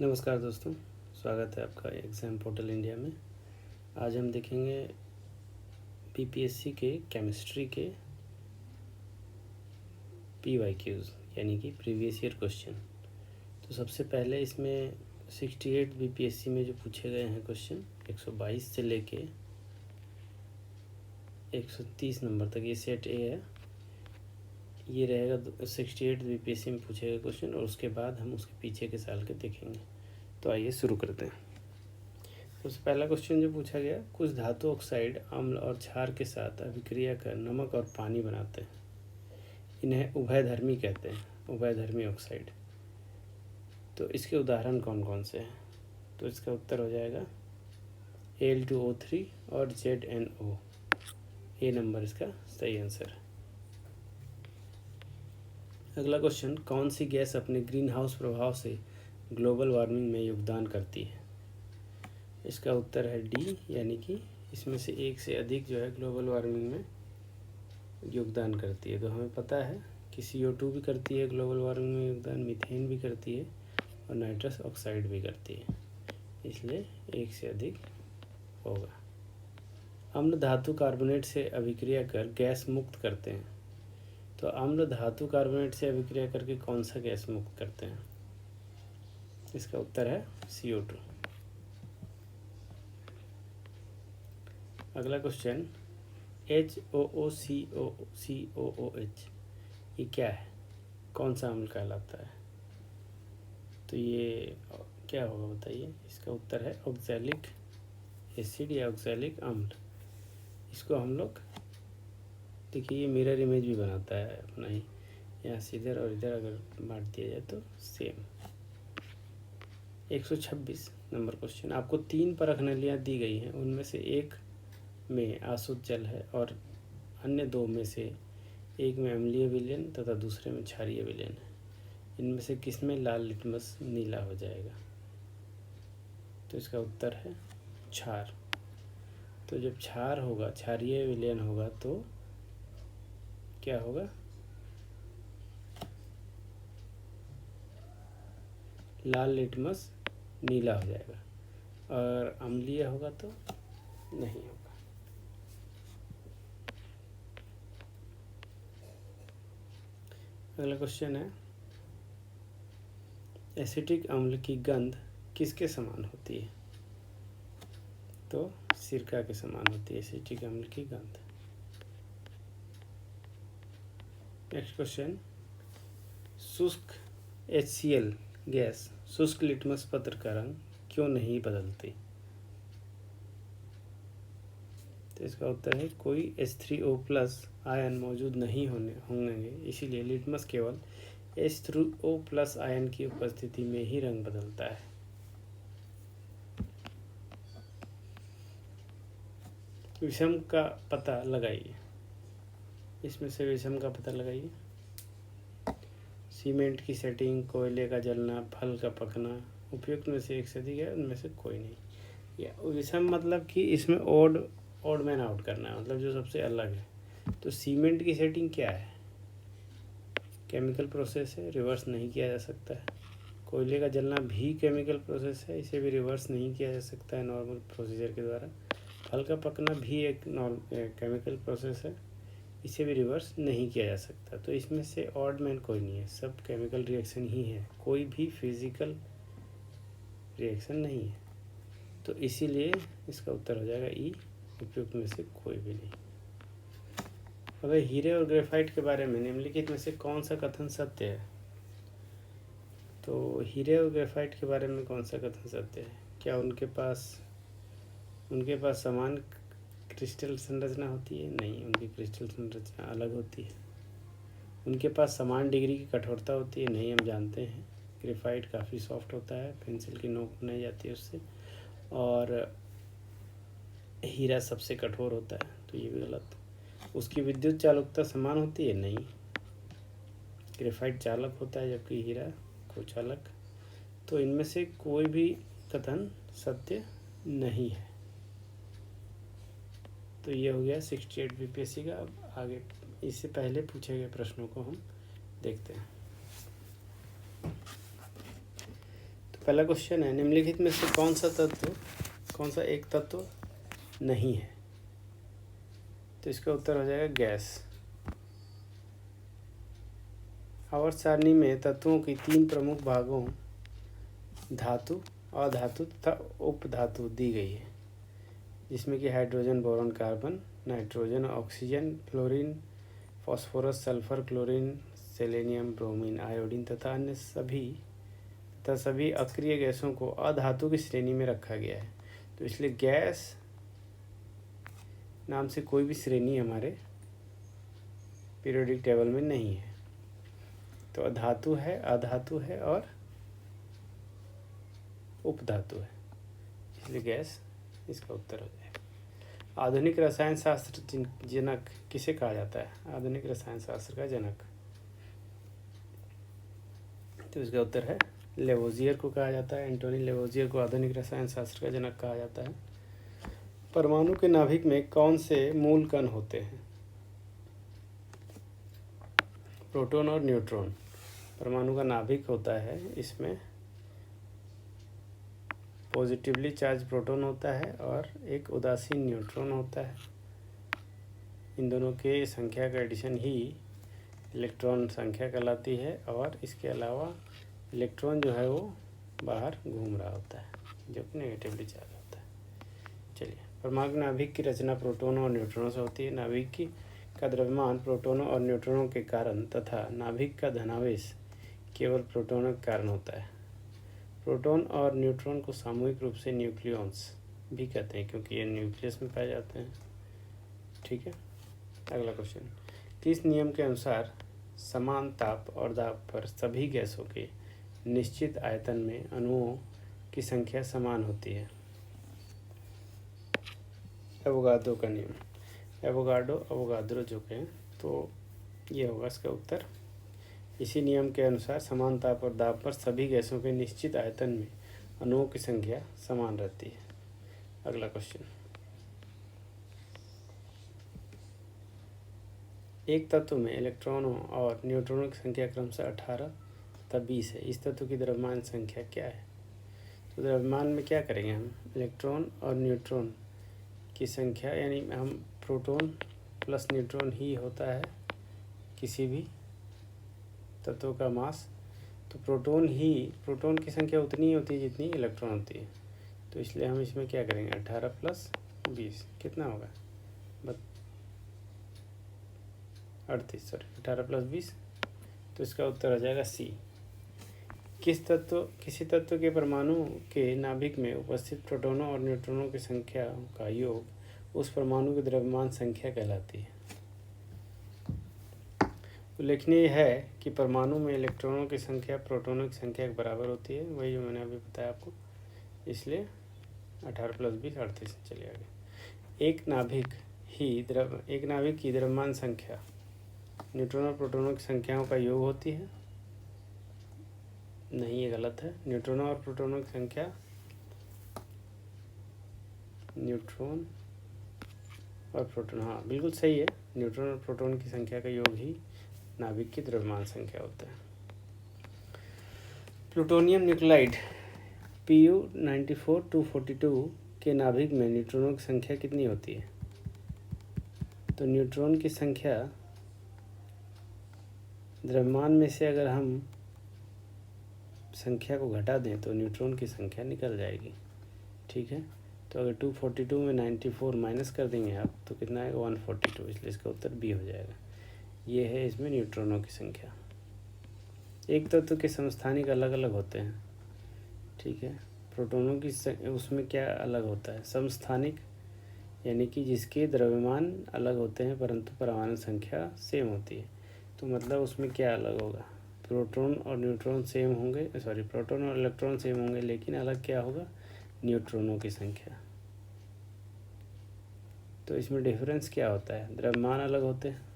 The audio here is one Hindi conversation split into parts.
नमस्कार दोस्तों, स्वागत है आपका एग्ज़ाम पोर्टल इंडिया में। आज हम देखेंगे बीपीएससी के केमिस्ट्री के PYQs यानी कि प्रीवियस ईयर क्वेश्चन। तो सबसे पहले इसमें 68 बीपीएससी में जो पूछे गए हैं क्वेश्चन 122 से लेके 130 नंबर तक, ये सेट ए है। ये रहेगा 68 बीपीएससी में पूछे गए क्वेश्चन, और उसके बाद हम उसके पीछे के साल के देखेंगे। तो आइए शुरू करते हैं। सबसे पहला क्वेश्चन जो पूछा गया, कुछ धातु ऑक्साइड अम्ल और क्षार के साथ अभिक्रिया कर नमक और पानी बनाते हैं, इन्हें उभयधर्मी कहते हैं, उभयधर्मी ऑक्साइड। तो इसके उदाहरण कौन कौन से हैं? तो इसका उत्तर हो जाएगा Al2O3 और ZNO। ए नंबर इसका सही आंसर है। अगला क्वेश्चन, कौन सी गैस अपने ग्रीन हाउस प्रभाव से ग्लोबल वार्मिंग में योगदान करती है? इसका उत्तर है डी, यानी कि इसमें से एक से अधिक जो है ग्लोबल वार्मिंग में योगदान करती है। तो हमें पता है कि CO2 भी करती है ग्लोबल वार्मिंग में योगदान, मीथेन भी करती है और नाइट्रस ऑक्साइड भी करती है, इसलिए एक से अधिक होगा। अम्ल धातु कार्बोनेट से अभिक्रिया कर गैस मुक्त करते हैं। तो अम्ल धातु कार्बोनेट से अभिक्रिया करके कौन सा गैस मुक्त करते हैं? इसका उत्तर है CO2। अगला क्वेश्चन, HOOCOOH ये क्या है, कौन सा अम्ल कहलाता है? तो ये क्या होगा बताइए। इसका उत्तर है ऑक्सैलिक एसिड या ऑक्सैलिक अम्ल। इसको हम लोग, देखिए ये मिरर इमेज भी बनाता है अपना ही, यहाँ से इधर और इधर अगर बांट दिया जाए तो सेम। 126 नंबर क्वेश्चन, आपको 3 परख नलियाँ दी गई हैं, उनमें से एक में अशुद्ध जल है और अन्य 2 में से एक में अम्लीय विलयन तथा दूसरे में क्षारीय विलयन है। इनमें से किस में लाल लिटमस नीला हो जाएगा? तो इसका उत्तर है क्षार। तो जब क्षार होगा, क्षारीय विलयन होगा, तो क्या होगा? लाल लिटमस नीला हो जाएगा, और अम्लीय होगा तो नहीं होगा। अगला क्वेश्चन है, एसिटिक अम्ल की गंध किसके समान होती है? तो सिरका के समान होती है एसिटिक अम्ल की गंध। नेक्स्ट क्वेश्चन, शुष्क HCl गैस शुष्क लिटमस पत्र का रंग क्यों नहीं बदलती? तो इसका उत्तर है कोई H3O+ आयन मौजूद नहीं होंगे, इसीलिए लिटमस केवल H3O+ आयन की उपस्थिति में ही रंग बदलता है। विषम का पता लगाइए। इसमें से विषम का पता लगाइए। सीमेंट की सेटिंग, कोयले का जलना, फल का पकना, उपयुक्त में से एक से अधिक है, उनमें से कोई नहीं। या विषम मतलब कि इसमें ओड मैन आउट करना है, मतलब जो सबसे अलग है। तो सीमेंट की सेटिंग क्या है? केमिकल प्रोसेस है, रिवर्स नहीं किया जा सकता है। कोयले का जलना भी केमिकल प्रोसेस है, इसे भी रिवर्स नहीं किया जा सकता है नॉर्मल प्रोसीजर के द्वारा। फल का पकना भी एक केमिकल प्रोसेस है, इसे भी रिवर्स नहीं किया जा सकता। तो इसमें से ऑड मैन कोई नहीं है, सब केमिकल रिएक्शन ही है, कोई भी फिजिकल रिएक्शन नहीं है। तो इसीलिए इसका उत्तर हो जाएगा ई, उपयुक्त में से कोई भी नहीं। अगर हीरे और ग्रेफाइट के बारे में निम्नलिखित में से कौन सा कथन सत्य है? तो हीरे और ग्रेफाइट के बारे में कौन सा कथन सत्य है? क्या उनके पास समान क्रिस्टल संरचना होती है? नहीं, उनकी क्रिस्टल संरचना अलग होती है। उनके पास समान डिग्री की कठोरता होती है? नहीं, हम जानते हैं ग्रेफाइट काफ़ी सॉफ्ट होता है, पेंसिल की नोक बनाई जाती है उससे, और हीरा सबसे कठोर होता है, तो ये भी गलत। उसकी विद्युत चालकता समान होती है? नहीं, ग्रेफाइट चालक होता है जबकि हीरा कुचालक। तो इनमें से कोई भी कथन सत्य नहीं है। तो ये हो गया 68 बीपीएससी का। अब आगे इससे पहले पूछे गए प्रश्नों को हम देखते हैं। तो पहला क्वेश्चन है, निम्नलिखित में से कौन सा एक तत्व नहीं है? तो इसका उत्तर हो जाएगा गैस। आवर्त सारणी में तत्वों की 3 प्रमुख भागों धातु, अधातु तथा उपधातु दी गई है, जिसमें कि hydrogen, boron, carbon, nitrogen, oxygen, fluorine, phosphorus, sulphur, chlorine, selenium, bromine, iodine तथा अन्य सभी अक्रिय गैसों को अधातु की श्रेणी में रखा गया है। तो इसलिए गैस नाम से कोई भी श्रेणी हमारे पीरियोडिक टेबल में नहीं है। तो अधातु है, अधातु है और उपधातु है, इसलिए गैस इसका उत्तर हो जाएगा। आधुनिक रसायन शास्त्र जनक किसे कहा जाता है? आधुनिक रसायन शास्त्र का जनक, तो इसका उत्तर है लेवोजियर को कहा जाता है। एंटोनी लेवोजियर को आधुनिक रसायन शास्त्र का जनक कहा जाता है। परमाणु के नाभिक में कौन से मूल कण होते हैं? प्रोटॉन और न्यूट्रॉन। परमाणु का नाभिक होता है, इसमें पॉजिटिवली चार्ज प्रोटॉन होता है और एक उदासीन न्यूट्रॉन होता है। इन दोनों के संख्या का एडिशन ही इलेक्ट्रॉन संख्या कहलाती है, और इसके अलावा इलेक्ट्रॉन जो है वो बाहर घूम रहा होता है, जो कि नेगेटिवली चार्ज होता है। चलिए, परमाणु नाभिक की रचना प्रोटोनों और न्यूट्रॉनों से होती है। नाभिक का द्रव्यमान प्रोटोनों और न्यूट्रॉनों के कारण तथा नाभिक का धनावेश केवल प्रोटोनों के कारण होता है। प्रोटॉन और न्यूट्रॉन को सामूहिक रूप से न्यूक्लियॉन्स भी कहते हैं, क्योंकि ये न्यूक्लियस में पाए जाते हैं। ठीक है, अगला क्वेश्चन, किस नियम के अनुसार समान ताप और दाब पर सभी गैसों के निश्चित आयतन में अणुओं की संख्या समान होती है? एवोगाड्रो का नियम। एवोगाड्रो जो कहें, तो ये होगा इसका उत्तर। इसी नियम के अनुसार समान ताप और दाब पर सभी गैसों के निश्चित आयतन में अणुओं की संख्या समान रहती है। अगला क्वेश्चन, एक तत्व में इलेक्ट्रॉनों और न्यूट्रॉनों की संख्या क्रमशः 18 तथा 20 है। इस तत्व की द्रव्यमान संख्या क्या है? तो द्रव्यमान में क्या करेंगे हम? इलेक्ट्रॉन और न्यूट्रॉन की संख्या, यानी हम प्रोटॉन प्लस न्यूट्रॉन ही होता है किसी भी तत्व का मास। तो प्रोटॉन की संख्या उतनी ही होती है जितनी इलेक्ट्रॉन होती है। तो इसलिए हम इसमें क्या करेंगे? 18 प्लस 20 कितना होगा? 18 प्लस 20, तो इसका उत्तर हो जाएगा सी। किसी तत्व के परमाणु के नाभिक में उपस्थित प्रोटॉनों और न्यूट्रॉनों की संख्या का योग उस परमाणु की द्रव्यमान संख्या कहलाती है। उल्लेखनीय है कि परमाणु में इलेक्ट्रॉनों की संख्या प्रोटॉनों की संख्या के बराबर होती है, वही जो मैंने अभी बताया आपको। इसलिए 18 प्लस 20 38। चलिए आगे। एक नाभिक की द्रव्यमान संख्या न्यूट्रॉन और प्रोटॉनों की संख्याओं का योग होती है? नहीं, ये गलत है। न्यूट्रॉनों और प्रोटॉनों की संख्या, न्यूट्रॉन और प्रोटॉन, हाँ बिल्कुल सही है। न्यूट्रॉन और प्रोटॉन की संख्या का योग ही नाभिक की द्रव्यमान संख्या होता है। प्लूटोनियम न्यूक्लाइड Pu-94-242 के नाभिक में न्यूट्रॉनों की संख्या कितनी होती है? तो न्यूट्रॉन की संख्या द्रव्यमान में से अगर हम संख्या को घटा दें तो न्यूट्रॉन की संख्या निकल जाएगी। ठीक है, तो अगर 242 में 94 माइनस कर देंगे आप, तो कितना आएगा? 142। इसलिए इसका उत्तर बी हो जाएगा। ये है इसमें न्यूट्रॉनों की संख्या। एक तत्व के समस्थानिक अलग अलग होते हैं। ठीक है, प्रोटॉनों की उसमें क्या अलग होता है? समस्थानिक यानी कि जिसके द्रव्यमान अलग होते हैं परंतु परमाणु संख्या सेम होती है। तो मतलब उसमें क्या अलग होगा? प्रोटॉन और न्यूट्रॉन सेम होंगे, प्रोटॉन और इलेक्ट्रॉन सेम होंगे, लेकिन अलग क्या होगा? न्यूट्रॉनों की संख्या। तो इसमें डिफरेंस क्या होता है? द्रव्यमान अलग होते हैं।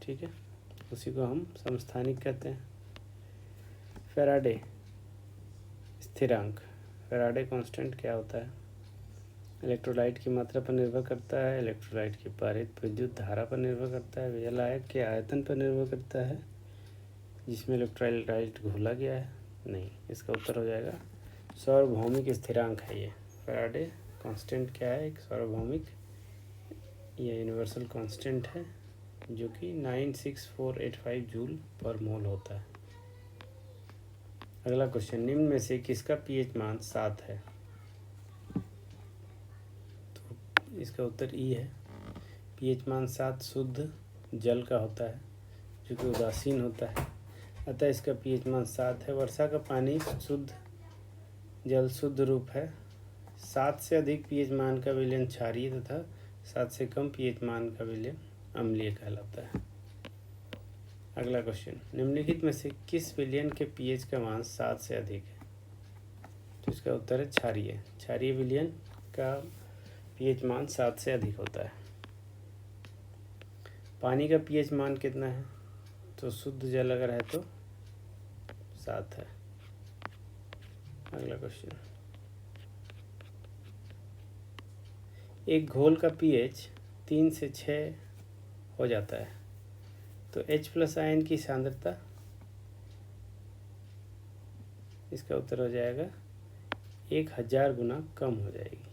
ठीक है, उसी को हम समस्थानिक कहते हैं। फैराडे स्थिरांक, फैराडे कांस्टेंट क्या होता है? इलेक्ट्रोलाइट की मात्रा पर निर्भर करता है, इलेक्ट्रोलाइट की पारित विद्युत धारा पर निर्भर करता है, विलायक के आयतन पर निर्भर करता है जिसमें इलेक्ट्रोलाइट घोला गया है? नहीं, इसका उत्तर हो जाएगा सार्वभौमिक स्थिरांक है ये। फैराडे कांस्टेंट क्या है? एक सार्वभौमिक या यूनिवर्सल कांस्टेंट है जो कि 96485 जूल पर मोल होता है। अगला क्वेश्चन, निम्न में से किसका पीएच मान 7 है? तो इसका उत्तर ई है। पीएच मान 7 शुद्ध जल का होता है जो कि उदासीन होता है, अतः इसका पीएच मान 7 है। वर्षा का पानी शुद्ध जल शुद्ध रूप है। 7 से अधिक पीएच मान का विलयन क्षारीय तथा 7 से कम पीएच मान का विलयन अम्लीय कहलाता है। अगला क्वेश्चन, निम्नलिखित में से किस विलयन के पीएच का मान 7 से अधिक है? तो इसका उत्तर है क्षारीय। क्षारीय विलयन का पीएच मान 7 से अधिक होता है। पानी का पीएच मान कितना है? तो शुद्ध जल अगर है तो 7 है। अगला क्वेश्चन, एक घोल का पीएच 3 से 6 हो जाता है तो H+ आयन की सांद्रता, इसका उत्तर हो जाएगा 1000 गुना कम हो जाएगी।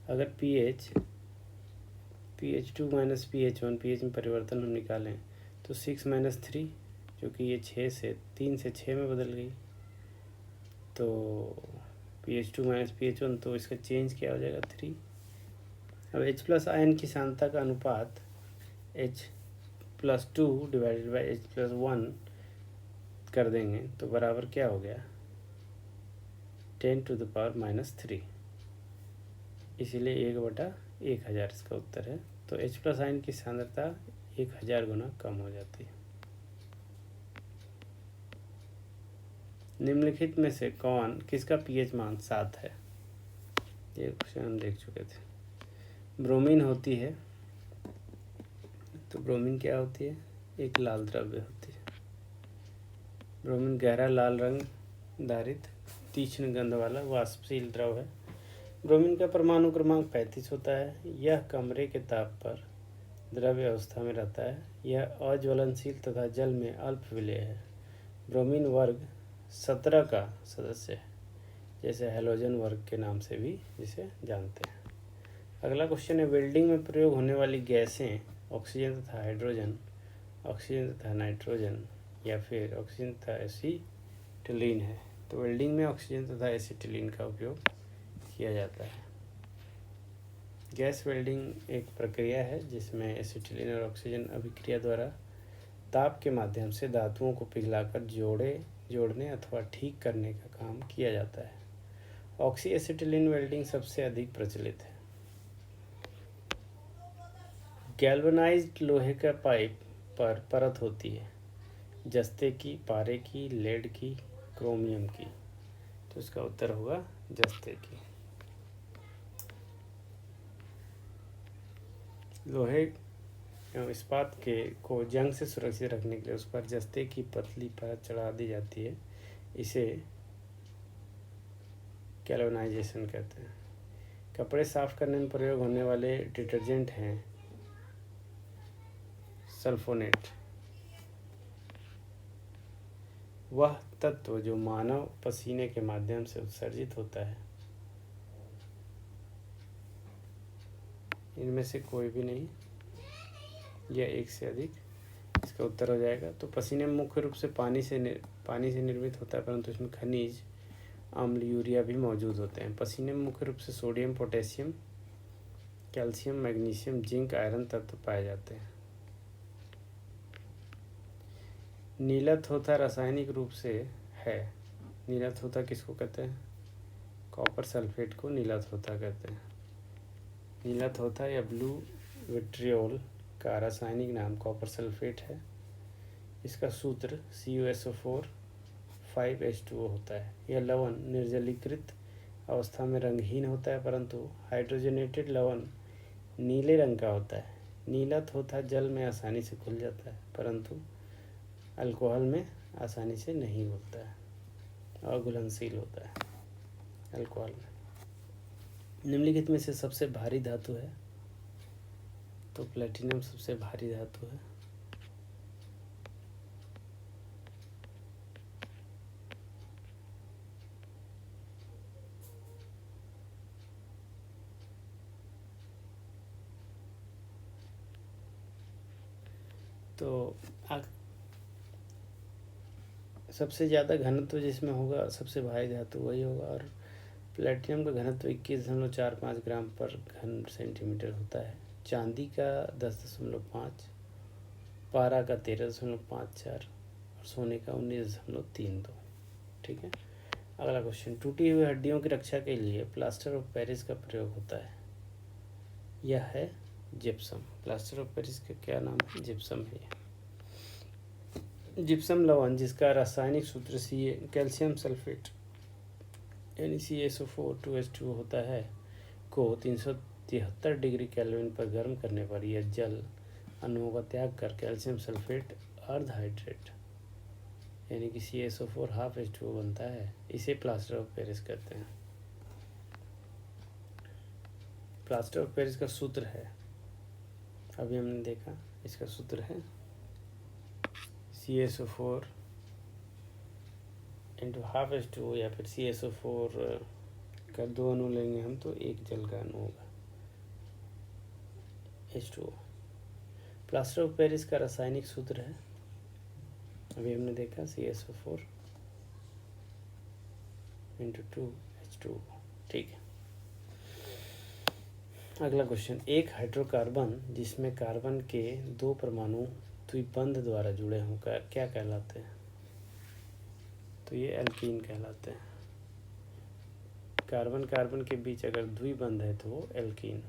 अगर pH2 माइनस pH1 pH में परिवर्तन हम निकालें तो 6 माइनस 3, जो कि ये 3 से 6 में बदल गई, तो pH2 माइनस pH1, तो इसका चेंज क्या हो जाएगा? 3। अब H+ आयन की सांद्रता का अनुपात H+2 डिवाइडेड बाई H+1 कर देंगे तो बराबर क्या हो गया? 10⁻⁻3। इसीलिए 1/1000 इसका उत्तर है। तो H+ आयन की सांद्रता 1000 गुना कम हो जाती है। निम्नलिखित में से किसका पीएच मान 7 है? ये क्वेश्चन हम देख चुके थे। ब्रोमीन होती है, तो ब्रोमीन क्या होती है? एक लाल द्रव्य होती है। ब्रोमीन गहरा लाल रंग धारित तीक्ष्ण गंध वाला वाष्पशील द्रव है। ब्रोमीन का परमाणु क्रमांक 35 होता है। यह कमरे के ताप पर द्रव्य अवस्था में रहता है। यह अज्वलनशील तथा जल में अल्प विलेय है। ब्रोमीन वर्ग 17 का सदस्य है, जैसे हैलोजन वर्ग के नाम से भी जिसे जानते हैं। अगला क्वेश्चन है, वेल्डिंग में प्रयोग होने वाली गैसें ऑक्सीजन तथा हाइड्रोजन, ऑक्सीजन तथा नाइट्रोजन, या फिर ऑक्सीजन तथा एसिटिलीन है। तो वेल्डिंग में ऑक्सीजन तथा एसिटिलीन का उपयोग किया जाता है। गैस वेल्डिंग एक प्रक्रिया है जिसमें एसिटिलीन और ऑक्सीजन अभिक्रिया द्वारा ताप के माध्यम से धातुओं को पिघलाकर जोड़ने अथवा ठीक करने का काम किया जाता है। ऑक्सी एसिटिलीन वेल्डिंग सबसे अधिक प्रचलित है। गैल्वनाइज्ड लोहे का पाइप पर परत होती है, जस्ते की, पारे की, लेड की, क्रोमियम की। तो इसका उत्तर होगा जस्ते की। लोहे एवं इस्पात को जंग से सुरक्षित रखने के लिए उस पर जस्ते की पतली परत चढ़ा दी जाती है। इसे गैल्वनाइजेशन कहते हैं। कपड़े साफ करने में प्रयोग होने वाले डिटर्जेंट हैं सल्फोनेट। वह तत्व जो मानव पसीने के माध्यम से उत्सर्जित होता है। इनमें से कोई भी नहीं या एक से अधिक, इसका उत्तर हो जाएगा। तो पसीने मुख्य रूप से पानी से निर्मित होता है, परंतु इसमें खनिज अम्ल, यूरिया भी मौजूद होते हैं। पसीने में मुख्य रूप से sodium, potassium, calcium, magnesium, zinc, iron तत्व पाए जाते हैं। नीला थोथा रासायनिक रूप से है। नीला थोथा किसको कहते हैं? कॉपर सल्फेट को नीला थोथा कहते हैं। नीला थोथा या ब्लू विट्रियोल का रासायनिक नाम कॉपर सल्फेट है। इसका सूत्र CuSO4 5H2O होता है। यह लवण निर्जलीकृत अवस्था में रंगहीन होता है, परंतु हाइड्रोजनेटेड लवण नीले रंग का होता है। नीला थोथा जल में आसानी से घुल जाता है, परंतु अल्कोहल में आसानी से नहीं घुलता है, अघुलनशील होता है अल्कोहल में। निम्नलिखित में से सबसे भारी धातु है? तो प्लेटिनम सबसे भारी धातु है। तो सबसे ज़्यादा घनत्व जिसमें होगा सबसे भारी धातु वही होगा, और प्लेटिनम का घनत्व 21.45 ग्राम पर घन सेंटीमीटर होता है। चांदी का 10.5, पारा का 13.54 और सोने का 19.32। ठीक है। अगला क्वेश्चन, टूटी हुई हड्डियों की रक्षा के लिए प्लास्टर ऑफ पेरिस का प्रयोग होता है। यह है जिप्सम। प्लास्टर ऑफ पेरिस का क्या नाम है? जिप्सम है। जिप्सम लवण जिसका रासायनिक सूत्र कैल्शियम सल्फेट यानी CaSO4 होता है को 373 डिग्री केल्विन पर गर्म करने पर यह जल अणुओं का त्याग कर कैल्शियम सल्फेट अर्ध हाइड्रेट यानी कि CaSO4 हाफ H2O बनता है। इसे प्लास्टर ऑफ पेरिस कहते हैं। प्लास्टर ऑफ पेरिस का सूत्र है, अभी हमने देखा, इसका सूत्र है CaSO4 इंटू हाफ H2O, या फिर CaSO4 का 2 अणु लेंगे हम तो एक जल का अणु होगा H2O। प्लास्टर ऑफ पेरिस का रासायनिक सूत्र है, अभी हमने देखा, CaSO4 इंटू 2H2O। ठीक है। अगला क्वेश्चन, एक हाइड्रोकार्बन जिसमें कार्बन के 2 परमाणु द्विबंध द्वारा जुड़े हों क्या कहलाते हैं? तो ये एल्कीन कहलाते हैं। कार्बन कार्बन के बीच अगर द्विबंध है तो वो एल्कीन,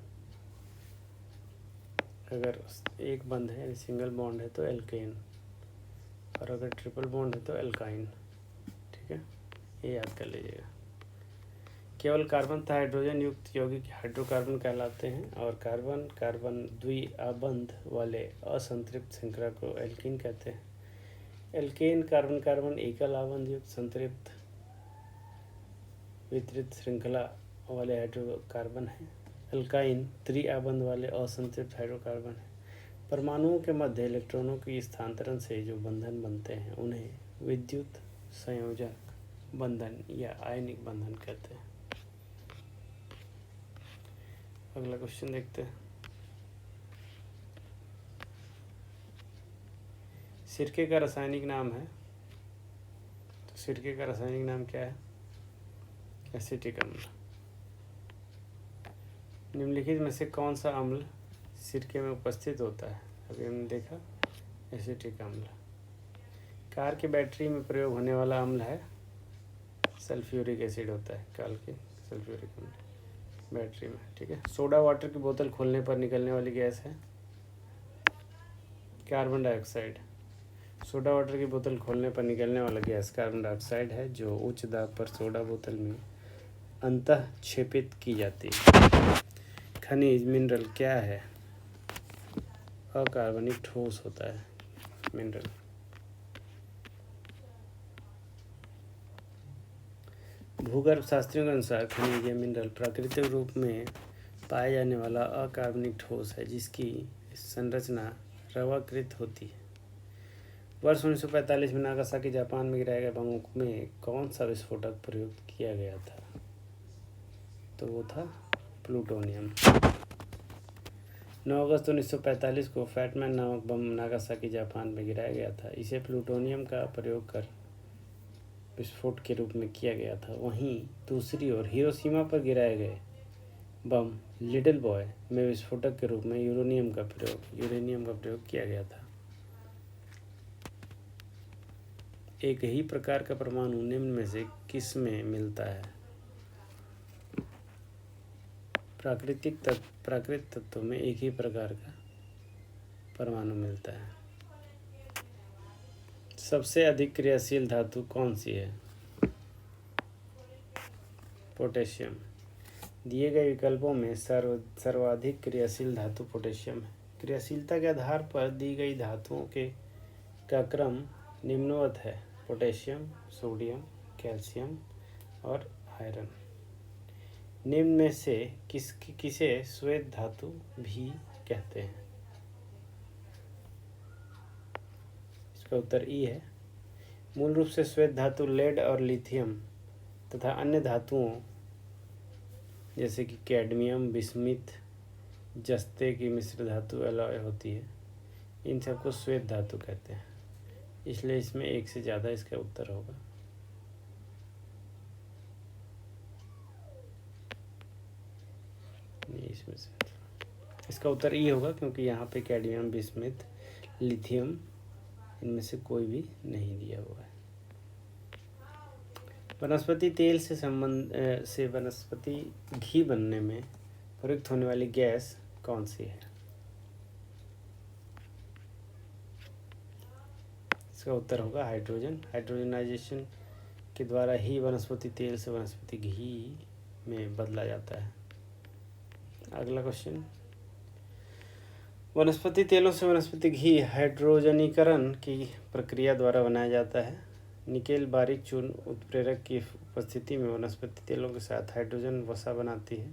अगर एक बंध है सिंगल बॉन्ड है तो एल्केन, और अगर ट्रिपल बॉन्ड है तो एल्काइन। ठीक है, ये याद कर लीजिएगा। केवल कार्बन तथा हाइड्रोजन युक्त यौगिक हाइड्रोकार्बन कहलाते हैं, और कार्बन कार्बन द्विआबंध वाले असंतृप्त श्रृंखला को एल्कीन कहते हैं। एल्केन कार्बन कार्बन एकल आबंध युक्त संतृप्त वितरित श्रृंखला वाले हाइड्रोकार्बन है। एल्काइन त्रिआबंध वाले असंतृप्त हाइड्रोकार्बन है। परमाणुओं के मध्य इलेक्ट्रॉनों की स्थानांतरण से जो बंधन बनते हैं उन्हें विद्युत संयोजक बंधन या आयनिक बंधन कहते हैं। अगला क्वेश्चन देखते हैं, सिरके का रासायनिक नाम है, तो सिरके का रासायनिक नाम क्या है? एसिटिक अम्ल। निम्नलिखित में से कौन सा अम्ल सिरके में उपस्थित होता है? अभी हमने देखा एसिटिक अम्ल। कार की बैटरी में प्रयोग होने वाला अम्ल है सल्फ्यूरिक एसिड होता है, कार के सल्फ्यूरिक अम्ल बैटरी में। ठीक है। सोडा वाटर की बोतल खोलने पर निकलने वाली गैस है कार्बन डाइऑक्साइड। सोडा वाटर की बोतल खोलने पर निकलने वाला गैस कार्बन डाइऑक्साइड है, जो उच्च दाब पर सोडा बोतल में अंतःक्षेपित की जाती है। खनिज मिनरल क्या है? अकार्बनिक ठोस होता है मिनरल। भूगर्भ शास्त्रियों के अनुसार खनिज या मिनरल प्राकृतिक रूप में पाए जाने वाला अकार्बनिक ठोस है जिसकी संरचना रवाकृत होती है। वर्ष 1945 में नागासाकी जापान में गिराए गए बम में कौन सा विस्फोटक प्रयुक्त किया गया था? तो वो था प्लूटोनियम। 9 अगस्त 1945 को फैटमैन नामक बम नागासाकी जापान में गिराया गया था। इसे प्लूटोनियम का प्रयोग कर विस्फोट के रूप में किया गया था। वहीं दूसरी ओर हिरोशिमा पर गिराए गए बम लिटिल बॉय में विस्फोटक के रूप में यूरेनियम का प्रयोग किया गया था। एक ही प्रकार का परमाणु निम्न में से किस में मिलता है? प्राकृतिक तत्व में एक ही प्रकार का परमाणु मिलता है। सबसे अधिक क्रियाशील धातु कौन सी है? पोटेशियम। दिए गए विकल्पों में सर्वाधिक क्रियाशील धातु पोटेशियम है। क्रियाशीलता के आधार पर दी गई धातुओं का क्रम निम्नवत है: पोटेशियम, सोडियम, कैल्शियम और आयरन। निम्न में से किसे श्वेत धातु भी कहते हैं? इसका उत्तर ई है। मूल रूप से श्वेत धातु लेड और लिथियम तथा अन्य धातुओं जैसे कि कैडमियम, बिस्मिथ, जस्ते की मिश्र धातु एलॉय होती है। इन सबको श्वेत धातु कहते हैं, इसलिए इसमें एक से ज़्यादा इसका उत्तर होगा। नहीं, इसमें से इसका उत्तर ई होगा, क्योंकि यहाँ पे कैडमियम, बिस्मिथ, लिथियम, इनमें से कोई भी नहीं दिया हुआ है। वनस्पति तेल से वनस्पति घी बनने में प्रयुक्त होने वाली गैस कौन सी है? इसका उत्तर होगा हाइड्रोजन। हाइड्रोजनाइजेशन के द्वारा ही वनस्पति तेल से वनस्पति घी में बदला जाता है। अगला क्वेश्चन, वनस्पति तेलों से वनस्पति घी हाइड्रोजनीकरण की प्रक्रिया द्वारा बनाया जाता है। निकेल बारीक चूर्ण उत्प्रेरक की उपस्थिति में वनस्पति तेलों के साथ हाइड्रोजन वसा बनाती है।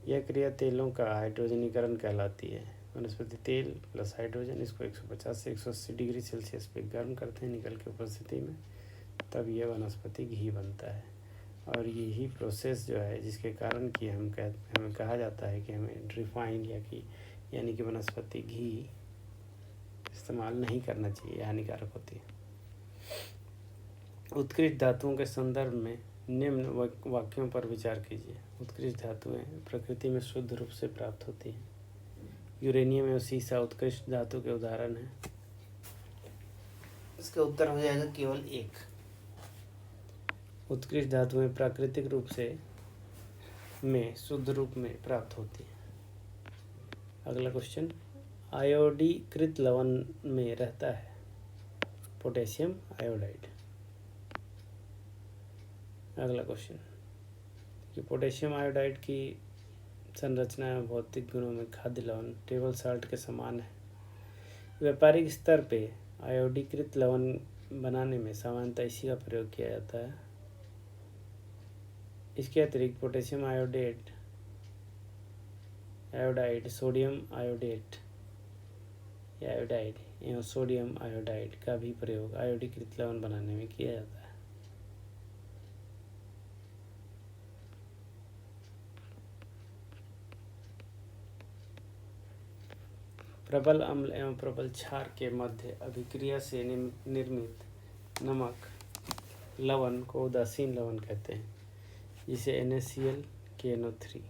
यह क्रिया तेलों का हाइड्रोजनीकरण कहलाती है। वनस्पति तेल प्लस हाइड्रोजन, इसको 150 से 180 डिग्री सेल्सियस पे गर्म करते हैं निकल की उपस्थिति में, तब यह वनस्पति घी बनता है। और यही प्रोसेस जो है जिसके कारण कि हमें कहा जाता है कि हमें रिफाइंड यानी कि वनस्पति घी इस्तेमाल नहीं करना चाहिए, हानिकारक होती है। उत्कृष्ट धातुओं के संदर्भ में निम्न वाक्यों पर विचार कीजिए। उत्कृष्ट धातुएं प्रकृति में शुद्ध रूप से प्राप्त होती हैं। यूरेनियम एवं सीसा उत्कृष्ट धातु के उदाहरण हैं। इसका उत्तर हो जाएगा केवल एक। उत्कृष्ट धातुएं प्राकृतिक रूप से में शुद्ध रूप में प्राप्त होती हैं। अगला क्वेश्चन, आयोडीकृत लवण में रहता है पोटेशियम आयोडाइड। अगला क्वेश्चन कि पोटेशियम आयोडाइड की संरचना एवं भौतिक गुणों में खाद्य लवण टेबल साल्ट के समान है। व्यापारिक स्तर पे आयोडीकृत लवण बनाने में सामान्यतः इसी का प्रयोग किया जाता है। इसके अतिरिक्त पोटेशियम आयोडाइड, सोडियम आयोडेट या आयोडाइड एवं सोडियम आयोडाइड का भी प्रयोग आयोडीकृत लवण बनाने में किया जाता है। प्रबल अम्ल एवं प्रबल क्षार के मध्य अभिक्रिया से निर्मित नमक लवण को उदासीन लवण कहते हैं, जिसे NaCl KNO3।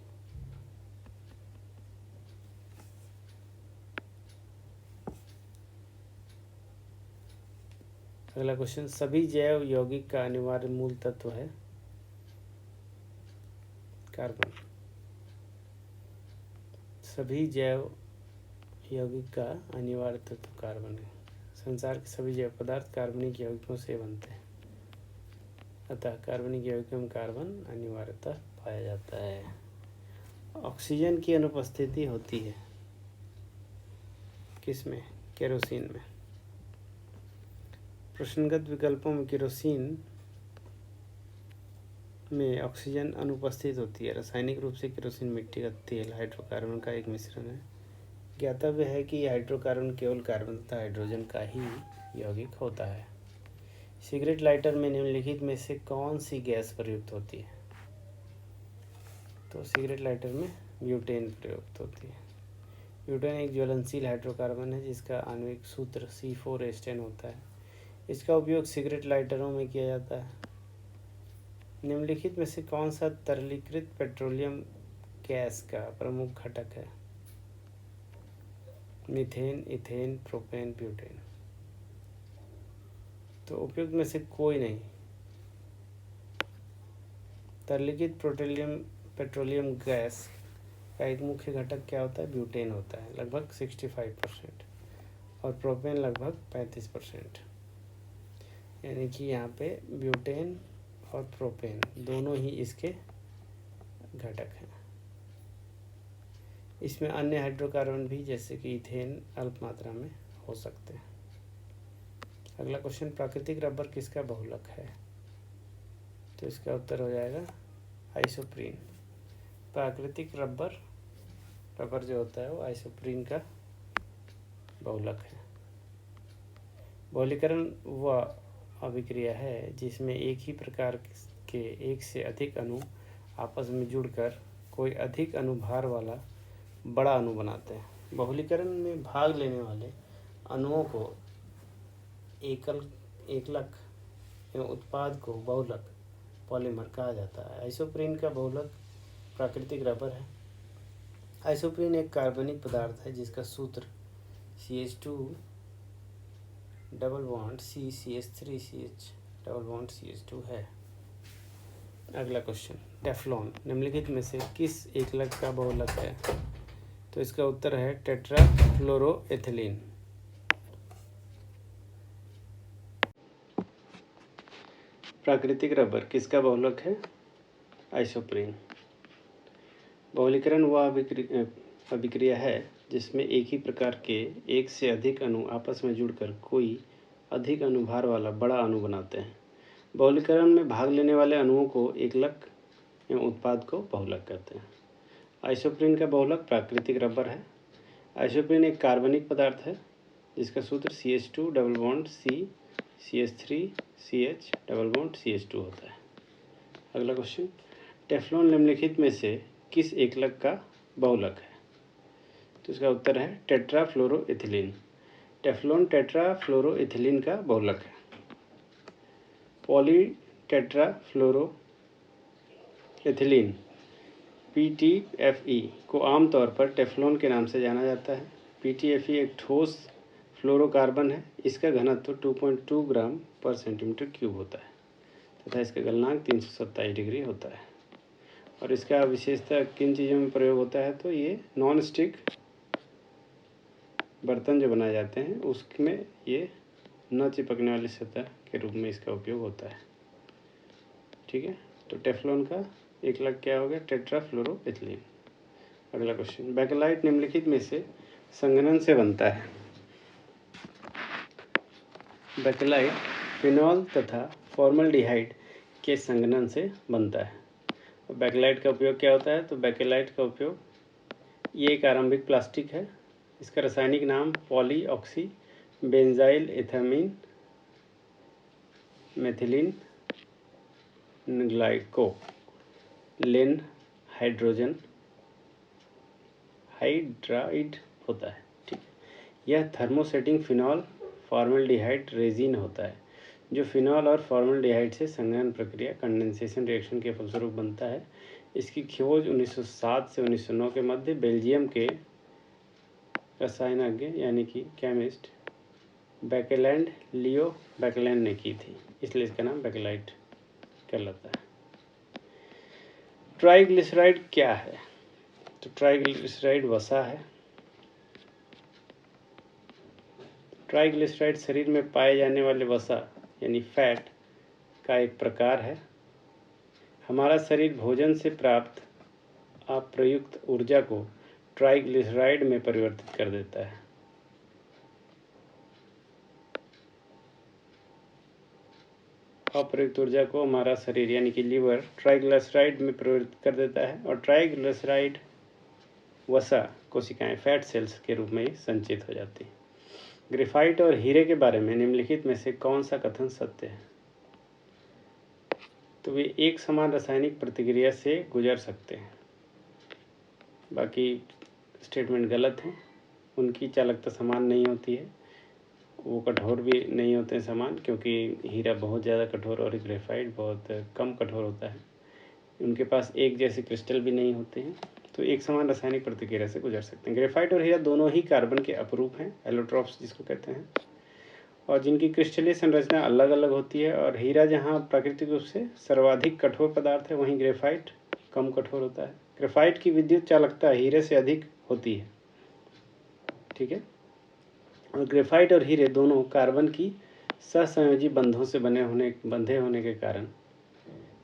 अगला क्वेश्चन, सभी जैव यौगिक का अनिवार्य मूल तत्व है कार्बन। सभी जैव यौगिक का अनिवार्य तत्व कार्बन है। संसार के सभी जैव पदार्थ कार्बनिक यौगिकों से बनते हैं, अतः कार्बनिक यौगिकों में कार्बन अनिवार्यतः पाया जाता है। ऑक्सीजन की अनुपस्थिति होती है किसमें? केरोसिन में। प्रश्नगत विकल्पों में केरोसिन में ऑक्सीजन अनुपस्थित होती है। रासायनिक रूप से केरोसिन मिट्टी का तेल हाइड्रोकार्बन का एक मिश्रण है। ज्ञातव्य है कि हाइड्रोकार्बन केवल कार्बन तथा हाइड्रोजन का ही यौगिक होता है। सिगरेट लाइटर में निम्नलिखित में से कौन सी गैस प्रयुक्त होती है? तो सिगरेट लाइटर में ब्यूटेन प्रयुक्त होती है। ब्यूटेन एक ज्वलनशील हाइड्रोकार्बन है जिसका आणविक सूत्र C4H10 होता है। इसका उपयोग सिगरेट लाइटरों में किया जाता है। निम्नलिखित में से कौन सा तरलीकृत पेट्रोलियम गैस का प्रमुख घटक है? Methane, ethane, propane, butane. तो उपयुक्त में से कोई नहीं। तरलीकृत पेट्रोलियम गैस का एक मुख्य घटक क्या होता है? ब्यूटेन होता है, लगभग 65%, और प्रोपेन लगभग 35%। यानी कि यहाँ पे ब्यूटेन और प्रोपेन दोनों ही इसके घटक हैं। इसमें अन्य हाइड्रोकार्बन भी जैसे कि इथेन अल्प मात्रा में हो सकते हैं। अगला क्वेश्चन, प्राकृतिक रबर किसका बहुलक है? तो इसका उत्तर हो जाएगा आइसोप्रीन। प्राकृतिक रबर जो होता है वो आइसोप्रीन का बहुलक है। बहुलीकरण वह अभिक्रिया है जिसमें एक ही प्रकार के एक से अधिक अणु आपस में जुड़कर कोई अधिक अनुभार वाला बड़ा अणु बनाते हैं। बहुलीकरण में भाग लेने वाले अणुओं को एकलक एवं उत्पाद को बहुलक पॉलीमर कहा जाता है। आइसोप्रीन का बहुलक प्राकृतिक रबर है। आइसोप्रीन एक कार्बनिक पदार्थ है जिसका सूत्र CH2 double bond CH3 double bond CH2 है। अगला क्वेश्चन, टेफ्लॉन निम्नलिखित में से किस एकलक का बहुलक है? तो इसका उत्तर है टेट्राफ्लोरोएथिलीन। प्राकृतिक रबर किसका बहुलक है? आइसोप्रीन। बहुलीकरण वह अभिक्रिया है जिसमें एक ही प्रकार के एक से अधिक अणु आपस में जुड़कर कोई अधिक अणुभार वाला बड़ा अणु बनाते हैं। बहुलीकरण में भाग लेने वाले अणुओं को एकलक एवं उत्पाद को बहुलक कहते हैं। आइसोप्रीन का बहुलक प्राकृतिक रबर है। आइसोप्रीन एक कार्बनिक पदार्थ है जिसका सूत्र CH2 double bond CH3 CH double bond CH2 होता है। अगला क्वेश्चन, टेफ्लॉन निम्नलिखित में से किस एकलक का बहुलक है? तो इसका उत्तर है टेट्राफ्लोरोएथिलीन। टेफ्लॉन टेट्राफ्लोरोएथिलीन का बहुलक है। पॉलीटेट्राफ्लोरोएथिलीन PTFE को आमतौर पर टेफ्लॉन के नाम से जाना जाता है। PTFE एक ठोस फ्लोरोकार्बन है। इसका घनत्व 2.2 ग्राम पर सेंटीमीटर क्यूब होता है तथा इसका गलनांक 327 डिग्री होता है। और इसका विशेषता किन चीज़ों में प्रयोग होता है? तो ये नॉन स्टिक बर्तन जो बनाए जाते हैं उसमें ये न चिपकने वाली सतह के रूप में इसका उपयोग होता है। ठीक है, तो टेफ्लॉन का एकलक क्या हो गया? टेट्राफ्लोरोएथिलीन। अगला क्वेश्चन, बेकेलाइट निम्नलिखित में से संघनन से बनता है। बेकेलाइट फिनॉल तथा फॉर्मल्डिहाइड के संघनन से बनता है। और बेकेलाइट का उपयोग क्या होता है? तो बेकेलाइट का उपयोग, ये एक आरंभिक प्लास्टिक है। इसका रासायनिक नाम पॉलीऑक्सी बेंजाइल एथामीन मेथिलीन ग्लाइकोलेन हाइड्रोजन हाइड्राइड होता है। ठीक है, यह थर्मोसेटिंग फिनॉल फॉर्मल्डिहाइड रेजिन होता है जो फिनॉल और फॉर्मल्डिहाइड से संघनन प्रक्रिया कंडेंसेशन रिएक्शन के फलस्वरूप बनता है। इसकी खोज 1907 से 1909 के मध्य बेल्जियम के रसायनज्ञ यानी कि केमिस्ट बेकेलैंड लियो बेकेलैंड ने की थी, इसलिए इसका नाम बेकेलाइट कहलाता है। ट्राइग्लिसराइड क्या है? तो ट्राइग्लिसराइड वसा है। ट्राइग्लिसराइड शरीर में पाए जाने वाले वसा यानी फैट का एक प्रकार है। हमारा शरीर भोजन से प्राप्त अप्रयुक्त ऊर्जा को ट्राइग्लिसराइड में परिवर्तित कर देता है। अप्रयुक्त ऊर्जा को हमारा शरीर यानी कि लीवर ट्राइग्लिसराइड में परिवर्तित कर देता है और ट्राइग्लिसराइड वसा कोशिकाएं फैट सेल्स के रूप में ही संचित हो जाती हैं। ग्रेफाइट और हीरे के बारे में निम्नलिखित में से कौन सा कथन सत्य है? तो वे एक समान रासायनिक प्रतिक्रिया से गुजर सकते हैं। बाकी स्टेटमेंट गलत हैं। उनकी चालकता समान नहीं होती है, वो कठोर भी नहीं होते हैं समान, क्योंकि हीरा बहुत ज़्यादा कठोर और ग्रेफाइट बहुत कम कठोर होता है। उनके पास एक जैसे क्रिस्टल भी नहीं होते हैं, तो एक समान रासायनिक प्रतिक्रिया से गुजर सकते हैं। ग्रेफाइट और हीरा दोनों ही कार्बन के अपरूप हैं, एलोट्रॉप्स जिसको कहते हैं, और जिनकी क्रिस्टलीय संरचना अलग अलग होती है। और हीरा जहाँ प्राकृतिक रूप से सर्वाधिक कठोर पदार्थ है, वहीं ग्रेफाइट कम कठोर होता है। ग्रेफाइट की विद्युत चालकता हीरे से अधिक होती है। ठीक है, और ग्रेफाइट और हीरे दोनों कार्बन की सहसंयोजी बंधों से बंधे होने के कारण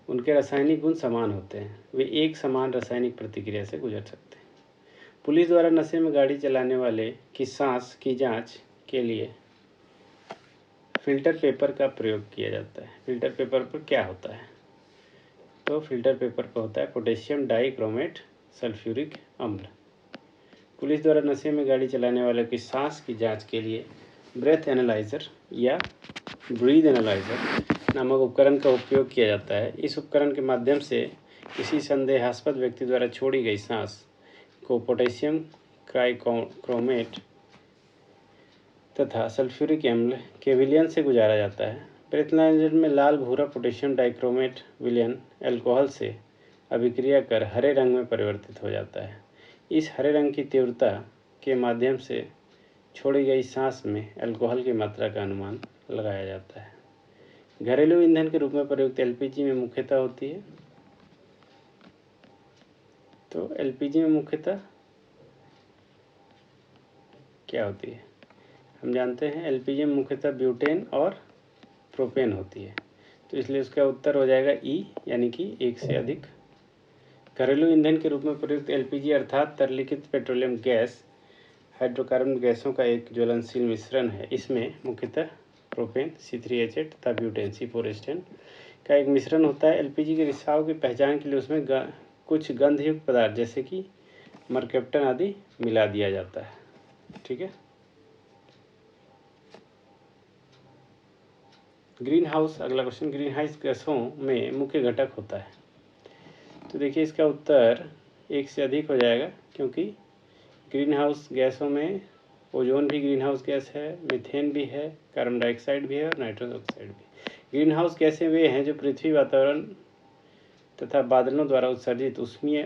उनके रासायनिक गुण समान होते हैं। वे एक समान रासायनिक प्रतिक्रिया से गुजर सकते हैं। पुलिस द्वारा नशे में गाड़ी चलाने वाले की सांस की जांच के लिए फिल्टर पेपर का प्रयोग किया जाता है। फिल्टर पेपर पर क्या होता है? तो फिल्टर पेपर पर होता है पोटेशियम डाइक्रोमेट सल्फ्यूरिक अम्ल। पुलिस द्वारा नशे में गाड़ी चलाने वालों की सांस की जांच के लिए ब्रेथ एनालाइजर या ब्रीद एनालाइजर नामक उपकरण का उपयोग किया जाता है। इस उपकरण के माध्यम से किसी संदेहास्पद व्यक्ति द्वारा छोड़ी गई सांस को पोटेशियम क्राइक्रोमेट तथा सल्फ्यूरिक अम्ल के विलयन से गुजारा जाता है। प्रेतनाइजर में लाल भूरा पोटेशियम डाइक्रोमेट विलयन अल्कोहल से अभिक्रिया कर हरे रंग में परिवर्तित हो जाता है। इस हरे रंग की तीव्रता के माध्यम से छोड़ी गई सांस में अल्कोहल की मात्रा का अनुमान लगाया जाता है। घरेलू ईंधन के रूप में प्रयुक्त एलपीजी में मुख्यतः होती है। तो एलपीजी में मुख्यतः क्या होती है? हम जानते हैं एलपीजी में मुख्यतः ब्यूटेन और प्रोपेन होती है। तो इसलिए उसका उत्तर हो जाएगा ई, यानी कि एक से अधिक। घरेलू ईंधन के रूप में प्रयुक्त एलपीजी अर्थात तरलीकृत पेट्रोलियम गैस हाइड्रोकार्बन गैसों का एक ज्वलनशील मिश्रण है। इसमें मुख्यतः प्रोपेन C3H8 तथा ब्यूटेन C4H10 का एक मिश्रण होता है। एलपीजी के रिसाव की पहचान के लिए उसमें कुछ गंधयुक्त पदार्थ जैसे कि मरकैप्टन आदि मिला दिया जाता है। ठीक है। ग्रीन हाउस, अगला क्वेश्चन, ग्रीन हाउस गैसों में मुख्य घटक होता है। तो देखिए इसका उत्तर एक से अधिक हो जाएगा, क्योंकि ग्रीन हाउस गैसों में ओजोन भी ग्रीन हाउस गैस है, मीथेन भी है, कार्बन डाइऑक्साइड भी है और नाइट्रस ऑक्साइड भी। ग्रीन हाउस गैसें वे हैं जो पृथ्वी, वातावरण तथा बादलों द्वारा उत्सर्जित ऊष्मीय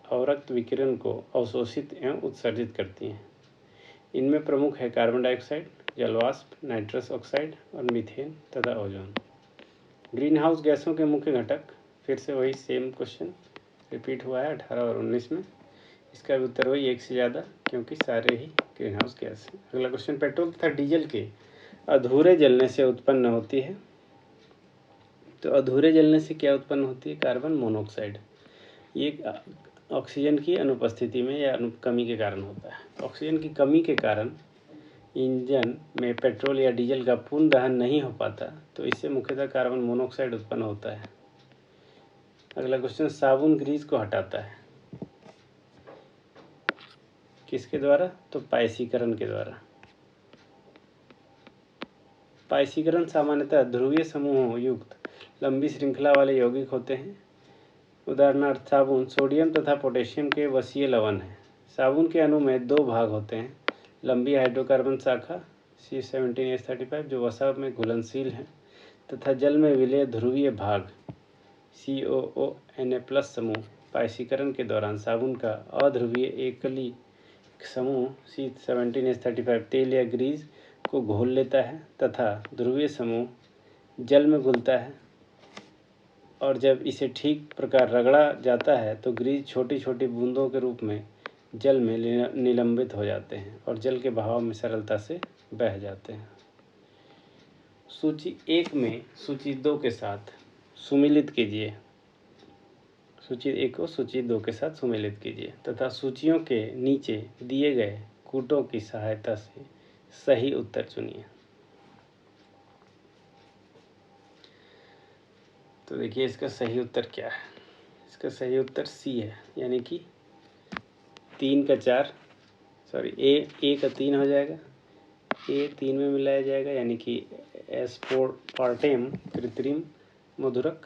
अवरक्त विकिरण को अवशोषित एवं उत्सर्जित करती हैं। इनमें प्रमुख है कार्बन डाइऑक्साइड, जलवाष्प, नाइट्रस ऑक्साइड और मीथेन तथा ओजोन। ग्रीन हाउस गैसों के मुख्य घटक, फिर से वही सेम क्वेश्चन रिपीट हुआ है 18 और 19 में। इसका भी उत्तर वही एक से ज़्यादा, क्योंकि सारे ही ग्रीन हाउस गैस हैं। अगला क्वेश्चन, पेट्रोल तथा डीजल के अधूरे जलने से उत्पन्न होती है। तो अधूरे जलने से क्या उत्पन्न होती है? Carbon monoxide. ये ऑक्सीजन की अनुपस्थिति में या कमी के कारण होता है। ऑक्सीजन की कमी के कारण इंजन में पेट्रोल या डीजल का पूर्ण दहन नहीं हो पाता, तो इससे मुख्यतः कार्बन मोनोऑक्साइड उत्पन्न होता है। अगला क्वेश्चन, साबुन ग्रीस को हटाता है किसके द्वारा? तो पायसीकरण के द्वारा। पायसीकरण सामान्यतः ध्रुवीय समूहों युक्त लंबी श्रृंखला वाले यौगिक होते हैं। उदाहरणार्थ साबुन सोडियम तथा पोटेशियम के वसीय लवण है। साबुन के अणु में दो भाग होते हैं, लंबी हाइड्रोकार्बन शाखा C17H35 जो वसा में घुलनशील है, तथा जल में विलेय ध्रुवीय भाग COONA+ समूह। पायसीकरण के दौरान साबुन का अध्रुवीय एकली समूह C17H35 तेल या ग्रीस को घोल लेता है तथा ध्रुवीय समूह जल में घुलता है, और जब इसे ठीक प्रकार रगड़ा जाता है तो ग्रीस छोटी छोटी बूंदों के रूप में जल में निलंबित हो जाते हैं और जल के बहाव में सरलता से बह जाते हैं। सूची 1 में सूची 2 के साथ सुमेलित कीजिए। सूची 1 को सूची 2 के साथ सुमेलित कीजिए तथा सूचियों के नीचे दिए गए कूटों की सहायता से सही उत्तर चुनिए। तो देखिए इसका सही उत्तर क्या है? इसका सही उत्तर सी है, यानी कि 3 का 4, सॉरी ए का 3 हो जाएगा। ए 3 में मिलाया जाएगा, यानी कि एस्पार्टेम कृत्रिम मधुरक।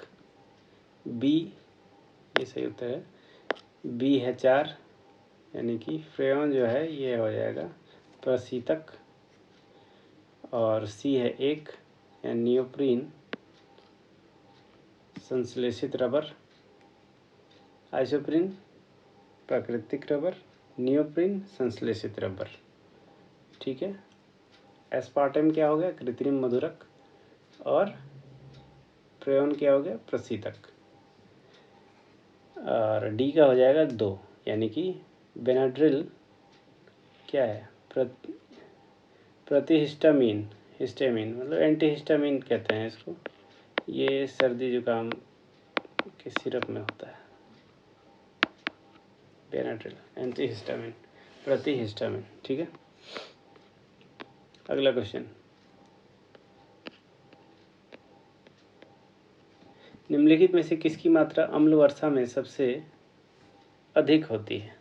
बी, ये सही उत्तर है। बी है 4, यानी कि फ्रेयॉन जो है ये हो जाएगा प्रशीतक। और सी है 1, यानी नियोप्रीन संश्लेषित रबर। आइसोप्रीन प्राकृतिक रबर, नियोप्रीन संश्लेषित रबर। ठीक है। एस्पार्टेम क्या हो गया? कृत्रिम मधुरक। और फ्रेयॉन क्या हो गया? प्रशीतक। और डी का हो जाएगा 2, यानी कि बेनाड्रिल क्या है? प्रतिहिस्टामीन, हिस्टामीन मतलब एंटीहिस्टामीन कहते हैं इसको। ये सर्दी जुकाम के सिरप में होता है। बेनाड्रिल एंटीहिस्टामीन, प्रतिहिस्टामीन। ठीक है। अगला क्वेश्चन, निम्नलिखित में से किसकी मात्रा अम्ल वर्षा में सबसे अधिक होती है?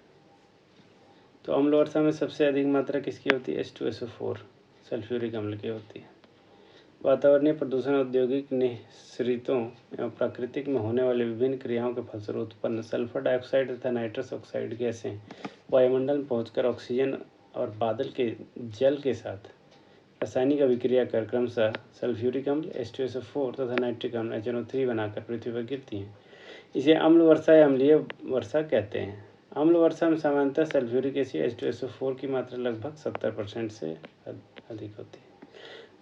तो अम्ल वर्षा में सबसे अधिक मात्रा किसकी होती है? H2SO4 सल्फ्यूरिक अम्ल की होती है। वातावरणीय प्रदूषण, औद्योगिक निःसृतों एवं प्राकृतिक में होने वाली विभिन्न क्रियाओं के फलस्वरूप उत्पन्न सल्फर डाइऑक्साइड तथा नाइट्रस ऑक्साइड गैसें वायुमंडल में पहुंचकर ऑक्सीजन और बादल के जल के साथ रासायनिक अभिक्रिया कर क्रमशः सल्फ्यूरिक अम्ल H2SO4 तथा नाइट्रिक अम्ल HNO3 बनाकर पृथ्वी पर गिरती हैं। इसे अम्ल वर्षा या अम्लीय वर्षा कहते हैं। अम्ल वर्षा में सामान्यतः सल्फ्यूरिक एसिड H2SO4 की मात्रा लगभग 70% से अधिक होती है।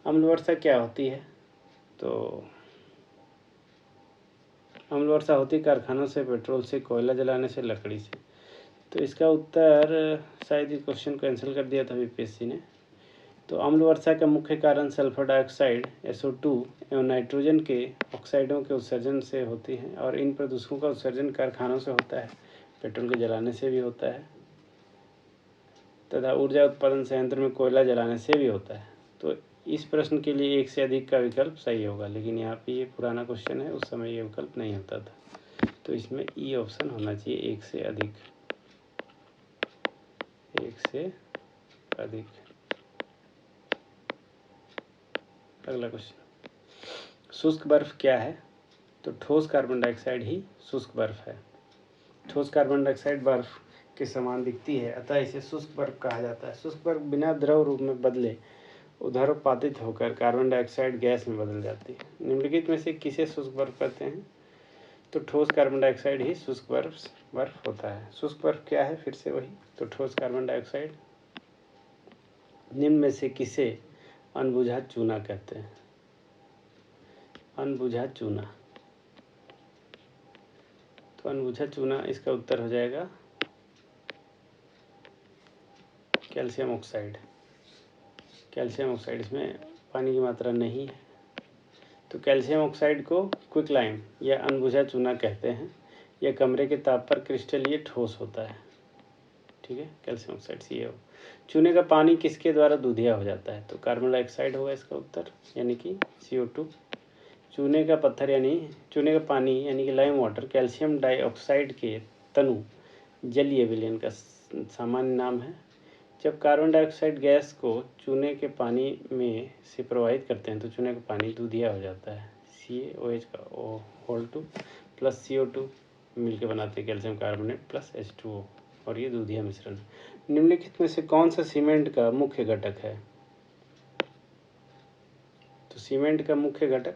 अम्ल वर्षा क्या होती है? तो अम्ल वर्षा होती कारखानों से, पेट्रोल से, कोयला जलाने से, लकड़ी से। तो इसका उत्तर शायद ये क्वेश्चन कैंसिल कर दिया था यूपीएससी ने। तो अम्ल वर्षा का मुख्य कारण सल्फर डाइऑक्साइड SO2 एवं नाइट्रोजन के ऑक्साइडों के उत्सर्जन से होती हैं और इन प्रदूषकों का उत्सर्जन कारखानों से होता है, पेट्रोल के जलाने से भी होता है तथा ऊर्जा उत्पादन संयंत्र में कोयला जलाने से भी होता है। तो इस प्रश्न के लिए एक से अधिक का विकल्प सही होगा, लेकिन यहाँ पे ये पुराना क्वेश्चन है, उस समय ये विकल्प नहीं होता था। तो इसमें ई ऑप्शन होना चाहिए, एक से अधिक, एक से अधिक। अगला क्वेश्चन, शुष्क बर्फ क्या है? तो ठोस कार्बन डाइऑक्साइड ही शुष्क बर्फ है। ठोस कार्बन डाइऑक्साइड बर्फ के समान दिखती है, अतः इसे शुष्क बर्फ कहा जाता है। शुष्क बर्फ बिना द्रव रूप में बदले ऊर्ध्वपातित होकर कार्बन डाइऑक्साइड गैस में बदल जाती है। निम्नलिखित में से किसे शुष्क बर्फ कहते हैं? तो ठोस कार्बन डाइऑक्साइड ही शुष्क बर्फ होता है। शुष्क बर्फ क्या है? फिर से वही, तो ठोस कार्बन डाइऑक्साइड। निम्न में से किसे अनबुझा चूना कहते हैं? अनबुझा चूना, तो अनबुझा चूना इसका उत्तर हो जाएगा कैल्शियम ऑक्साइड। कैल्शियम ऑक्साइड, इसमें पानी की मात्रा नहीं है, तो कैल्शियम ऑक्साइड को क्विक लाइम या अनबुझा चूना कहते हैं। यह कमरे के ताप पर क्रिस्टलीय ठोस होता है। ठीक है, कैल्शियम ऑक्साइड CaO। चूने का पानी किसके द्वारा दूधिया हो जाता है? तो कार्बन डाइऑक्साइड होगा इसका उत्तर, यानी कि CO2। चूने का पत्थर यानी चूने का पानी यानी कि लाइम वाटर कैल्शियम डाइऑक्साइड के तनु जलीय विलयन का सामान्य नाम है। जब कार्बन डाइऑक्साइड गैस को चूने के पानी में से प्रवाहित करते हैं तो चूने का पानी दूधिया हो जाता है। CaOH का O2 प्लस CO2 मिलकर बनाते हैं कैल्शियम कार्बोनेट प्लस H2O, और ये दूधिया मिश्रण। निम्नलिखित में से कौन सा सीमेंट का मुख्य घटक है? तो सीमेंट का मुख्य घटक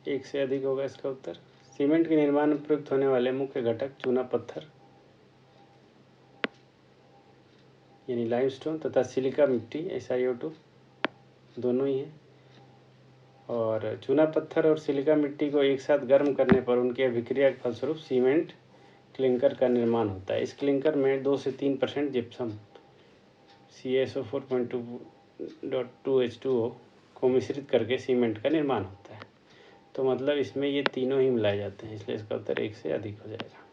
एक से अधिक होगा इसका उत्तर। सीमेंट के निर्माण में प्रयुक्त होने वाले मुख्य घटक चूना पत्थर यानी लाइमस्टोन तथा सिलिका मिट्टी SiO2 दोनों ही हैं। और चूना पत्थर और सिलिका मिट्टी को एक साथ गर्म करने पर उनकी अभिक्रिया के फलस्वरूप सीमेंट क्लिंकर का निर्माण होता है। इस क्लिंकर में 2 से 3% जिप्सम CaSO4.2H2O को मिश्रित करके सीमेंट का निर्माण होता है। तो मतलब इसमें ये तीनों ही मिलाए जाते हैं, इसलिए इसका उत्तर एक से अधिक हो जाएगा।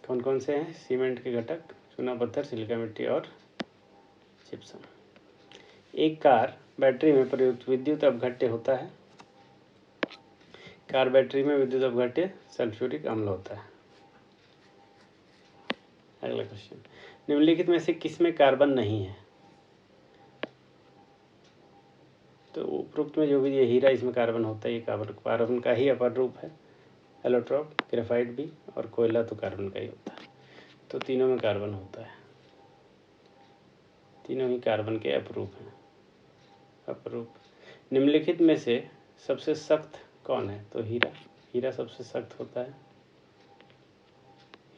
कौन कौन से हैं सीमेंट के घटक? चूना पत्थर, सिलिका मिट्टी और जिप्सम। एक कार बैटरी में प्रयुक्त विद्युत अपघट्य होता है। कार बैटरी में विद्युत अपघट्य सल्फ्यूरिक अम्ल होता है। अगला क्वेश्चन, निम्नलिखित में से किसमें कार्बन नहीं है? तो उपरोक्त में जो भी ये हीरा, इसमें कार्बन होता है, ये कार्बन का ही अपर रूप है। एलोट्रॉप, ग्रेफाइट भी, और कोयला तो कार्बन का ही होता है। तो तीनों में कार्बन होता है, तीनों ही कार्बन के अपरूप हैं, अपरूप। निम्नलिखित में से सबसे सख्त कौन है? तो हीरा सबसे सख्त होता है।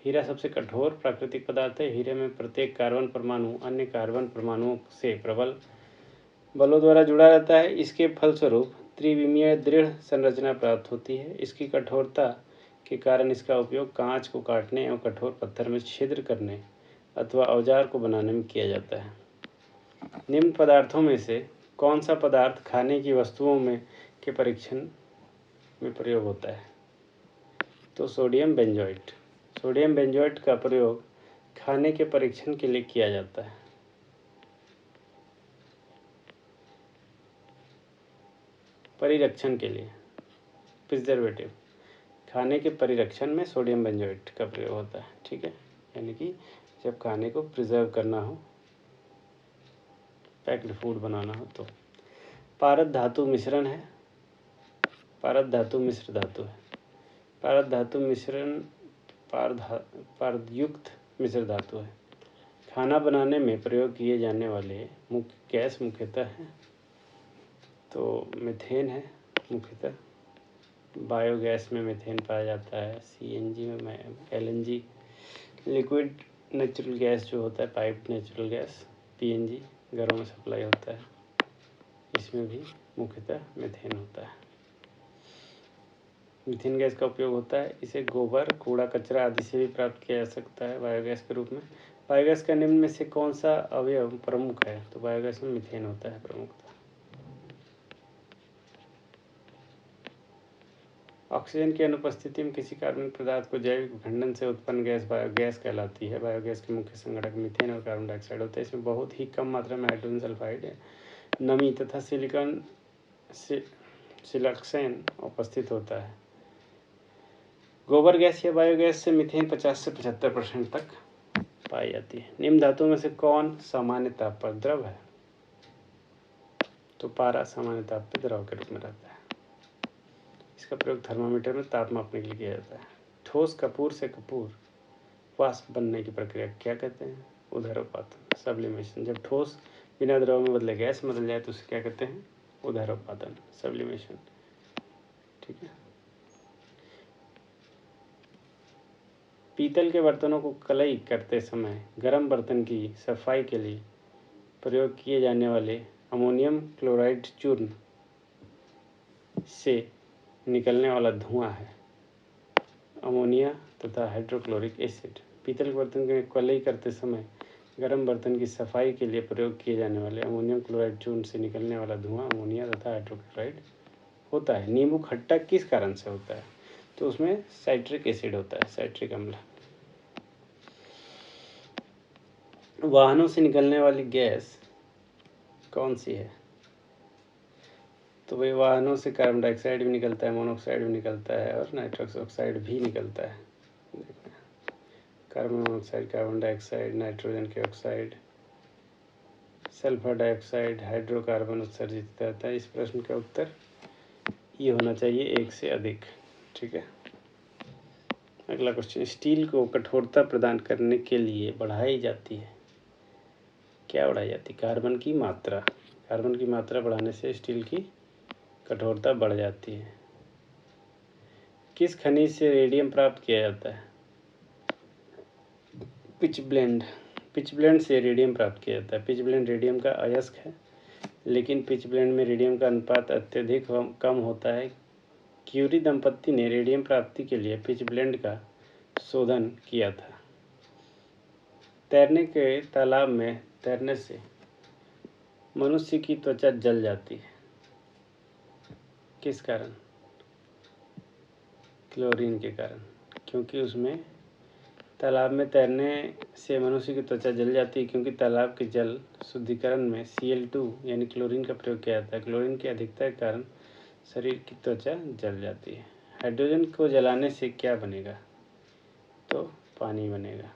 हीरा सबसे कठोर प्राकृतिक पदार्थ है। हीरे में प्रत्येक कार्बन परमाणु अन्य कार्बन परमाणुओं से प्रबल बलों द्वारा जुड़ा रहता है। इसके फलस्वरूप त्रिविमीय दृढ़ संरचना प्राप्त होती है। इसकी कठोरता के कारण इसका उपयोग कांच को काटने एवं कठोर पत्थर में छिद्र करने अथवा औजार को बनाने में किया जाता है। निम्न पदार्थों में से कौन सा पदार्थ खाने की वस्तुओं में के परीक्षण में प्रयोग होता है? तो सोडियम बेंजोएट। सोडियम बेंजोएट का प्रयोग खाने के परीक्षण के लिए किया जाता है। परिरक्षण के लिए, प्रिजर्वेटिव, खाने के परिरक्षण में सोडियम बेंजोएट का प्रयोग होता है। ठीक है, यानी कि जब खाने को प्रिजर्व करना हो, पैक्ड फूड बनाना हो तो। पारद धातु मिश्रण है, पारद धातु मिश्र धातु है। पारद धातु मिश्रण पारदयुक्त मिश्र धातु है। खाना बनाने में प्रयोग किए जाने वाले मुख्य गैस मुख्यतः हैं, तो मीथेन है मुख्यतः, बायोगैस में मीथेन पाया जाता है, सीएनजी में एलएनजी, लिक्विड नेचुरल गैस जो होता है पाइप्ड नेचुरल गैस, पीएनजी घरों में सप्लाई होता है, इसमें भी मुख्यतः मीथेन होता है। मीथेन गैस का उपयोग होता है, इसे गोबर, कूड़ा कचरा आदि से भी प्राप्त किया जा सकता है बायोगैस के रूप में। बायोगैस का निम्न में से कौन सा अवयव प्रमुख है? तो बायोगैस में मीथेन होता है प्रमुखता। ऑक्सीजन की अनुपस्थिति में किसी कार्बनिक पदार्थ को जैविक विखंडन से उत्पन्न गैस बायोगैस कहलाती है। बायोगैस के मुख्य संगठक मीथेन और कार्बन डाइऑक्साइड होते हैं। इसमें बहुत ही कम मात्रा में हाइड्रोजन सल्फाइड, नमी तथा सिलिकॉन उपस्थित होता है। गोबर गैस या बायोगैस से मीथेन 50 से 75% तक पाई जाती है। निम्न धातुओं में से कौन सामान्य ताप पर द्रव है? तो पारा सामान्य ताप पर द्रव के रूप में रहता है। इसका प्रयोग थर्मामीटर में ताप मापने के लिए किया जाता है। ठोस कपूर से कपूर वाष्प बनने की प्रक्रिया क्या कहते हैं? उदहरोपातन, सब्लिमेशन। जब ठोस बिना द्रव में बदले गैस में बदल जाए तो उसे क्या कहते हैं? उदहरोपातन, सब्लिमेशन। ठीक है। पीतल के बर्तनों को कलई करते समय गर्म बर्तन की सफाई के लिए प्रयोग किए जाने वाले अमोनियम क्लोराइड चूर्ण से निकलने वाला धुआं है अमोनिया तथा हाइड्रोक्लोरिक एसिड। पीतल के बर्तन की कलई करते समय गर्म बर्तन की सफाई के लिए प्रयोग किए जाने वाले अमोनियम क्लोराइड चूर्ण से निकलने वाला धुआं अमोनिया तथा हाइड्रोक्लोराइड होता है। नींबू खट्टा किस कारण से होता है? तो उसमें साइट्रिक एसिड होता है, साइट्रिक अम्ल। वाहनों से निकलने वाली गैस कौन सी है? तो भाई वाहनों से कार्बन डाइऑक्साइड भी निकलता है, मोनोऑक्साइड भी निकलता है और नाइट्रस ऑक्साइड भी निकलता है। Carbon monoxide, carbon dioxide, nitrogen के ऑक्साइड, सल्फर डाइऑक्साइड, हाइड्रोकार्बन उत्सर्जित रहता है। इस प्रश्न का उत्तर ये होना चाहिए, एक से अधिक। ठीक है। अगला क्वेश्चन, स्टील को कठोरता प्रदान करने के लिए बढ़ाई जाती है, क्या बढ़ाई जाती है? कार्बन की मात्रा। कार्बन की मात्रा बढ़ाने से स्टील की कठोरता बढ़ जाती है। किस खनिज से रेडियम प्राप्त किया जाता है? Pitch blend. पिच ब्लेंड से रेडियम प्राप्त किया जाता है। पिच ब्लेंड रेडियम का अयस्क है, लेकिन पिच ब्लेंड में रेडियम का अनुपात अत्यधिक कम होता है। क्यूरी दंपत्ति ने रेडियम प्राप्ति के लिए पिच ब्लेंड का शोधन किया था। तैरने के तालाब में तैरने से मनुष्य की त्वचा जल जाती है, किस कारण? क्लोरीन के कारण। क्योंकि उसमें तालाब में तैरने से मनुष्य की त्वचा जल जाती है, क्योंकि तालाब के जल शुद्धिकरण में Cl2 यानी क्लोरीन का प्रयोग किया जाता है। क्लोरीन की अधिकता के कारण शरीर की त्वचा जल जाती है। हाइड्रोजन को जलाने से क्या बनेगा? तो पानी बनेगा,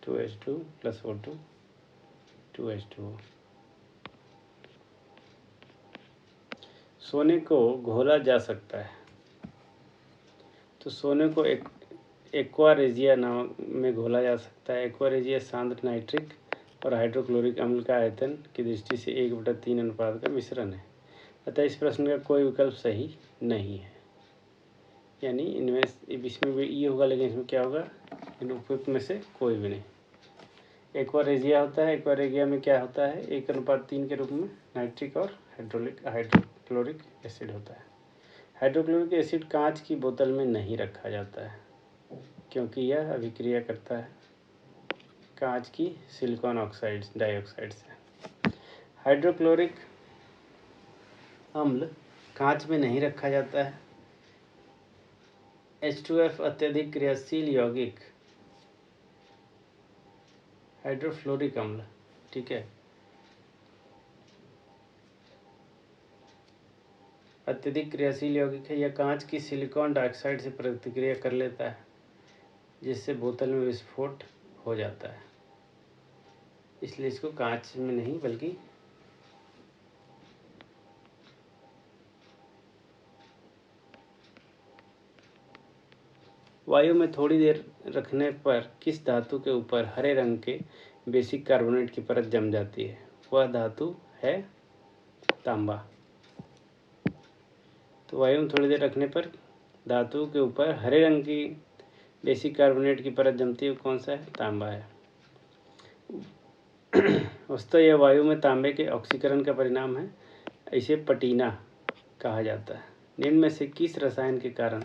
2H2 + O2 2H2O। सोने को घोला जा सकता है, तो सोने को एक्वारेजिया नामक में घोला जा सकता है। एक्वारेजिया सांद्र नाइट्रिक और हाइड्रोक्लोरिक अम्ल का आयतन की दृष्टि से 1/3 अनुपात का मिश्रण है। अतः इस प्रश्न का कोई विकल्प सही नहीं है, यानी इनमें इसमें भी ये होगा, लेकिन इसमें क्या होगा? इन उपयुक्त में से कोई भी नहीं। एक्वारेजिया होता है, एक्वारेजिया में क्या होता है? 1/3 के रूप में नाइट्रिक और हाइड्रोक्लोरिक एसिड होता है। हाइड्रोक्लोरिक एसिड कांच की बोतल में नहीं रखा जाता है, क्योंकि यह अभिक्रिया करता है कांच की सिलिकॉन ऑक्साइड डाइऑक्साइड से। हाइड्रोक्लोरिक अम्ल कांच में नहीं रखा जाता है। H2F अत्यधिक क्रियाशील यौगिक हाइड्रोफ्लोरिक अम्ल, ठीक है, अत्यधिक क्रियाशील यौगिक है। यह कांच की सिलिकॉन डाइऑक्साइड से प्रतिक्रिया कर लेता है, जिससे बोतल में विस्फोट हो जाता है। इसलिए इसको कांच में नहीं बल्कि वायु में थोड़ी देर रखने पर किस धातु के ऊपर हरे रंग के बेसिक कार्बोनेट की परत जम जाती है? वह धातु है तांबा। तो वायु में थोड़ी देर रखने पर धातु के ऊपर हरे रंग की बेसिक कार्बोनेट की परत जमती है, कौन सा है? तांबा है। वस्तुतः यह वायु में तांबे के ऑक्सीकरण का परिणाम है, इसे पटीना कहा जाता है। निम्न में से किस रसायन के कारण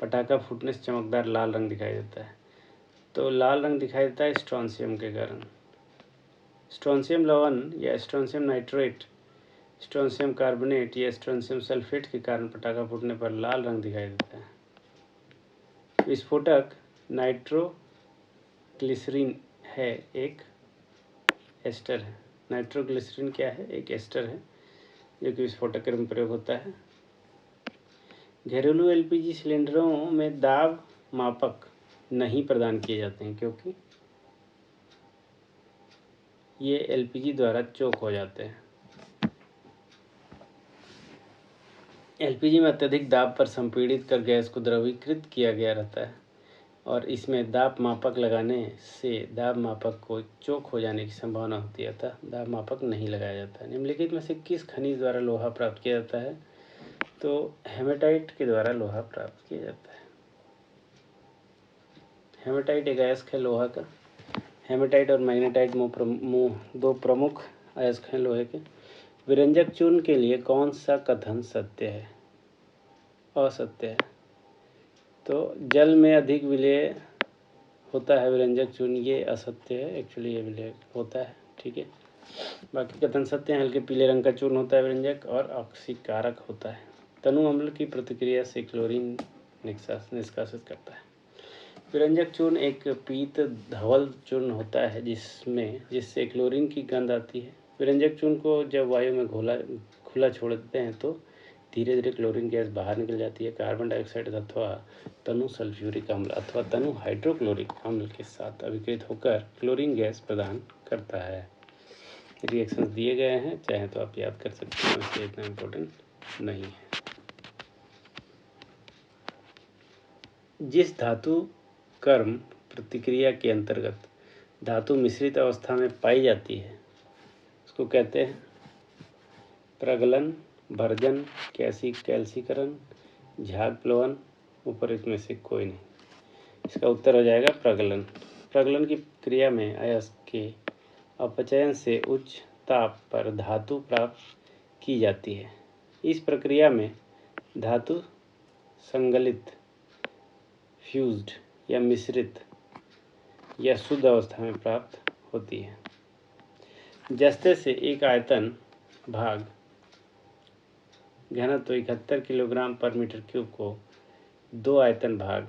पटाखा फूटने से चमकदार लाल रंग दिखाई देता है? तो लाल रंग दिखाई देता है स्ट्रोंशियम के कारण। स्ट्रोंशियम लवण या स्ट्रोंशियम नाइट्रेट, स्ट्रोंशियम कार्बोनेट या स्ट्रोंशियम सल्फेट के कारण पटाखा फूटने पर लाल रंग दिखाई देता है। विस्फोटक नाइट्रोग्लिसरीन है, एक एस्टर है। नाइट्रोग्लिसरीन क्या है? एक एस्टर है जो कि विस्फोटक के रूप में प्रयोग होता है। घरेलू एलपीजी सिलेंडरों में दाब मापक नहीं प्रदान किए जाते हैं क्योंकि ये एलपीजी द्वारा चोक हो जाते हैं। एलपीजी में अत्यधिक दाब पर संपीड़ित कर गैस को द्रवीकृत किया गया रहता है और इसमें दाब मापक लगाने से दाब मापक को चोक हो जाने की संभावना होती है, अतः दाब मापक नहीं लगाया जाता। निम्नलिखित में से किस खनिज द्वारा लोहा प्राप्त किया जाता है? तो हेमेटाइट के द्वारा लोहा प्राप्त किया जाता है। हेमेटाइट एक अयस्क है लोहा का। हेमेटाइट और मैग्नेटाइट दो प्रमुख अयस्क हैं लोहे के। विरंजक चूर्ण के लिए कौन सा कथन सत्य है? असत्य है। तो जल में अधिक विलय होता है विरंजक चूर्ण, ये असत्य है। एक्चुअली ये विलय होता है, ठीक है। बाकी कथन सत्य हैं। हल्के पीले रंग का चूर्ण होता है विरंजक और ऑक्सीकारक होता है। तनु अम्ल की प्रतिक्रिया से क्लोरीन निष्कासित करता है। विरंजक चूर्ण एक पीत धवल चूर्ण होता है जिससे क्लोरीन की गंध आती है। विरंजक चूर्ण को जब वायु में खुला छोड़ देते हैं तो धीरे धीरे क्लोरीन गैस बाहर निकल जाती है। कार्बन डाइऑक्साइड अथवा तनु सल्फ्यूरिक अम्ल अथवा तनु हाइड्रोक्लोरिक अम्ल के साथ अभिक्रित होकर क्लोरीन गैस प्रदान करता है। रिएक्शंस दिए गए हैं, चाहे तो आप याद कर सकते हैं, इसलिए इतना इम्पोर्टेंट नहीं है। जिस धातु कर्म प्रतिक्रिया के अंतर्गत धातु मिश्रित अवस्था में पाई जाती है उसको कहते हैं प्रगलन, भर्जन, कैल्सीकरण, झाग प्लवन, ऊपर में से कोई नहीं। इसका उत्तर हो जाएगा प्रगलन। प्रगलन की क्रिया में अयस्क के अपचयन से उच्च ताप पर धातु प्राप्त की जाती है। इस प्रक्रिया में धातु संगलित, फ्यूज्ड या मिश्रित या शुद्ध अवस्था में प्राप्त होती है। जस्ते से एक आयतन भाग घनत्व 71 किलोग्राम पर मीटर क्यूब को दो आयतन भाग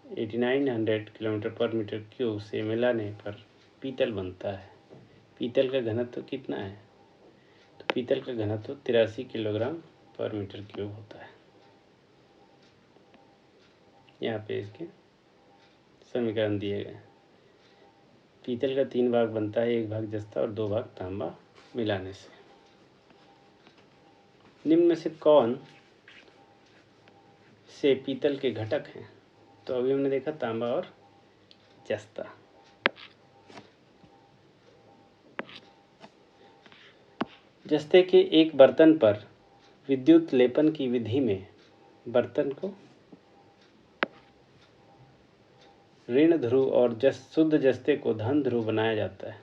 8900 किलोमीटर पर मीटर क्यूब से मिलाने पर पीतल बनता है। पीतल का घनत्व कितना है? तो पीतल का घनत्व 83 किलोग्राम पर मीटर क्यूब होता है। यहाँ पे इसके समीकरण दिए गए। पीतल का 3 भाग बनता है, 1 भाग जस्ता और 2 भाग तांबा मिलाने से। निम्न में से कौन से पीतल के घटक हैं? तो अभी हमने देखा तांबा और जस्ता। जस्ते के एक बर्तन पर विद्युत लेपन की विधि में बर्तन को ऋण ध्रुव और शुद्ध जस्ते को धन ध्रुव बनाया जाता है।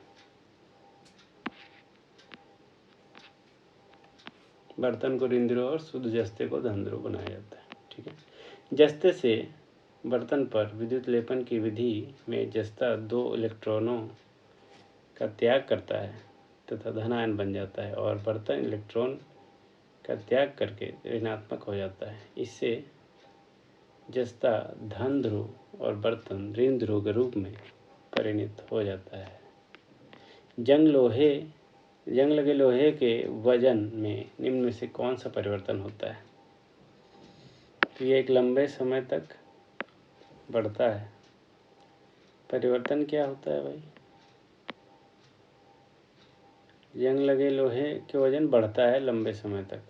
बर्तन को ऋण ध्रुव और शुद्ध जस्ते को धन ध्रुव बनाया जाता है, ठीक है। जस्ते से बर्तन पर विद्युत लेपन की विधि में जस्ता 2 इलेक्ट्रॉनों का त्याग करता है तथा धन आयन बन जाता है और बर्तन इलेक्ट्रॉन का त्याग करके ऋणात्मक हो जाता है। इससे जस्ता धन ध्रुव और बर्तन ऋण ध्रुव के रूप में परिणत हो जाता है। जंग लगे लोहे के वजन में निम्न में से कौन सा परिवर्तन होता है? तो ये एक लंबे समय तक बढ़ता है। परिवर्तन क्या होता है भाई? जंग लगे लोहे के वजन बढ़ता है लंबे समय तक।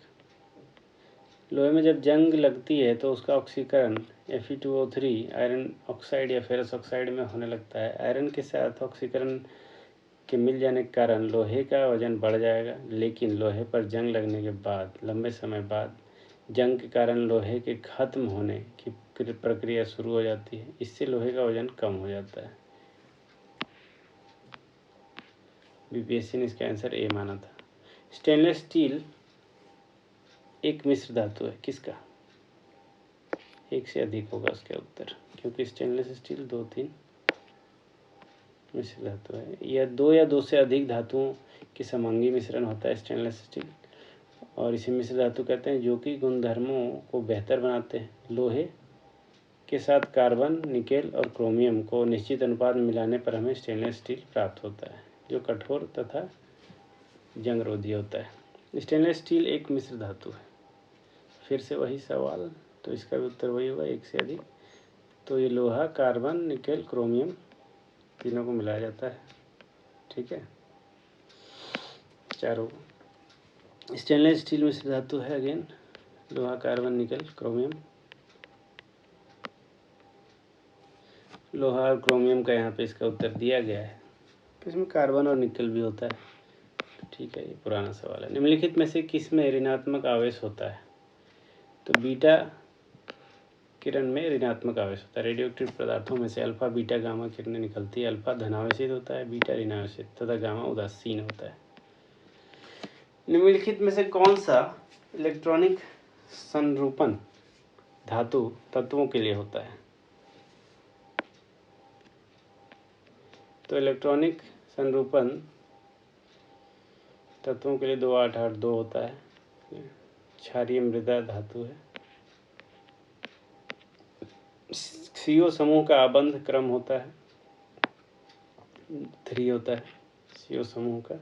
लोहे में जब जंग लगती है तो उसका ऑक्सीकरण Fe2O3 आयरन ऑक्साइड या फेरस ऑक्साइड में होने लगता है। आयरन के साथ ऑक्सीकरण के मिल जाने के कारण लोहे का वजन बढ़ जाएगा, लेकिन लोहे पर जंग लगने के बाद लंबे समय बाद जंग के कारण लोहे के खत्म होने की प्रक्रिया शुरू हो जाती है। इससे लोहे का वजन कम हो जाता है। बीपीएससी ने इसका आंसर ए माना था। स्टेनलेस स्टील एक मिश्र धातु है, किसका? एक से अधिक होगा उसका उत्तर, क्योंकि स्टेनलेस स्टील 2-3 मिश्र धातु है। यह दो या दो से अधिक धातुओं के समांगी मिश्रण होता है स्टेनलेस स्टील, और इसे मिश्र धातु कहते हैं, जो कि गुणधर्मों को बेहतर बनाते हैं। लोहे के साथ कार्बन, निकेल और क्रोमियम को निश्चित अनुपात में मिलाने पर हमें स्टेनलेस स्टील प्राप्त होता है, जो कठोर तथा जंगरोधी होता है। स्टेनलेस स्टील एक मिश्र धातु है। फिर से वही सवाल, तो इसका भी उत्तर वही होगा, एक से अधिक। तो ये लोहा, कार्बन, निकेल, क्रोमियम तीनों को मिलाया जाता है। ठीक है, चारों। स्टेनलेस स्टील मिश्र धातु है अगेन, लोहा, कार्बन, निकेल, क्रोमियम। लोहा और क्रोमियम का यहाँ पे इसका उत्तर दिया गया है, तो इसमें कार्बन और निकेल भी होता है। ठीक है, ये पुराना सवाल है। निम्नलिखित में से किस में ऋणात्मक आवेश होता है? तो बीटा किरण में ऋणात्मक आवेश होता है। रेडियोएक्टिव पदार्थों में से अल्फा, बीटा, गामा किरणें निकलती है। अल्फा धनावेशित होता है, बीटा ऋणावेशित तथा गामा उदासीन होता है। निम्नलिखित में से कौन सा इलेक्ट्रॉनिक संरूपण धातु तत्वों के लिए होता है? तो इलेक्ट्रॉनिक संरूपण तत्वों के लिए 2882 होता है। क्षारीय मृदा धातु है। CO समूह का आबंध क्रम होता है 3 होता है। CO समूह का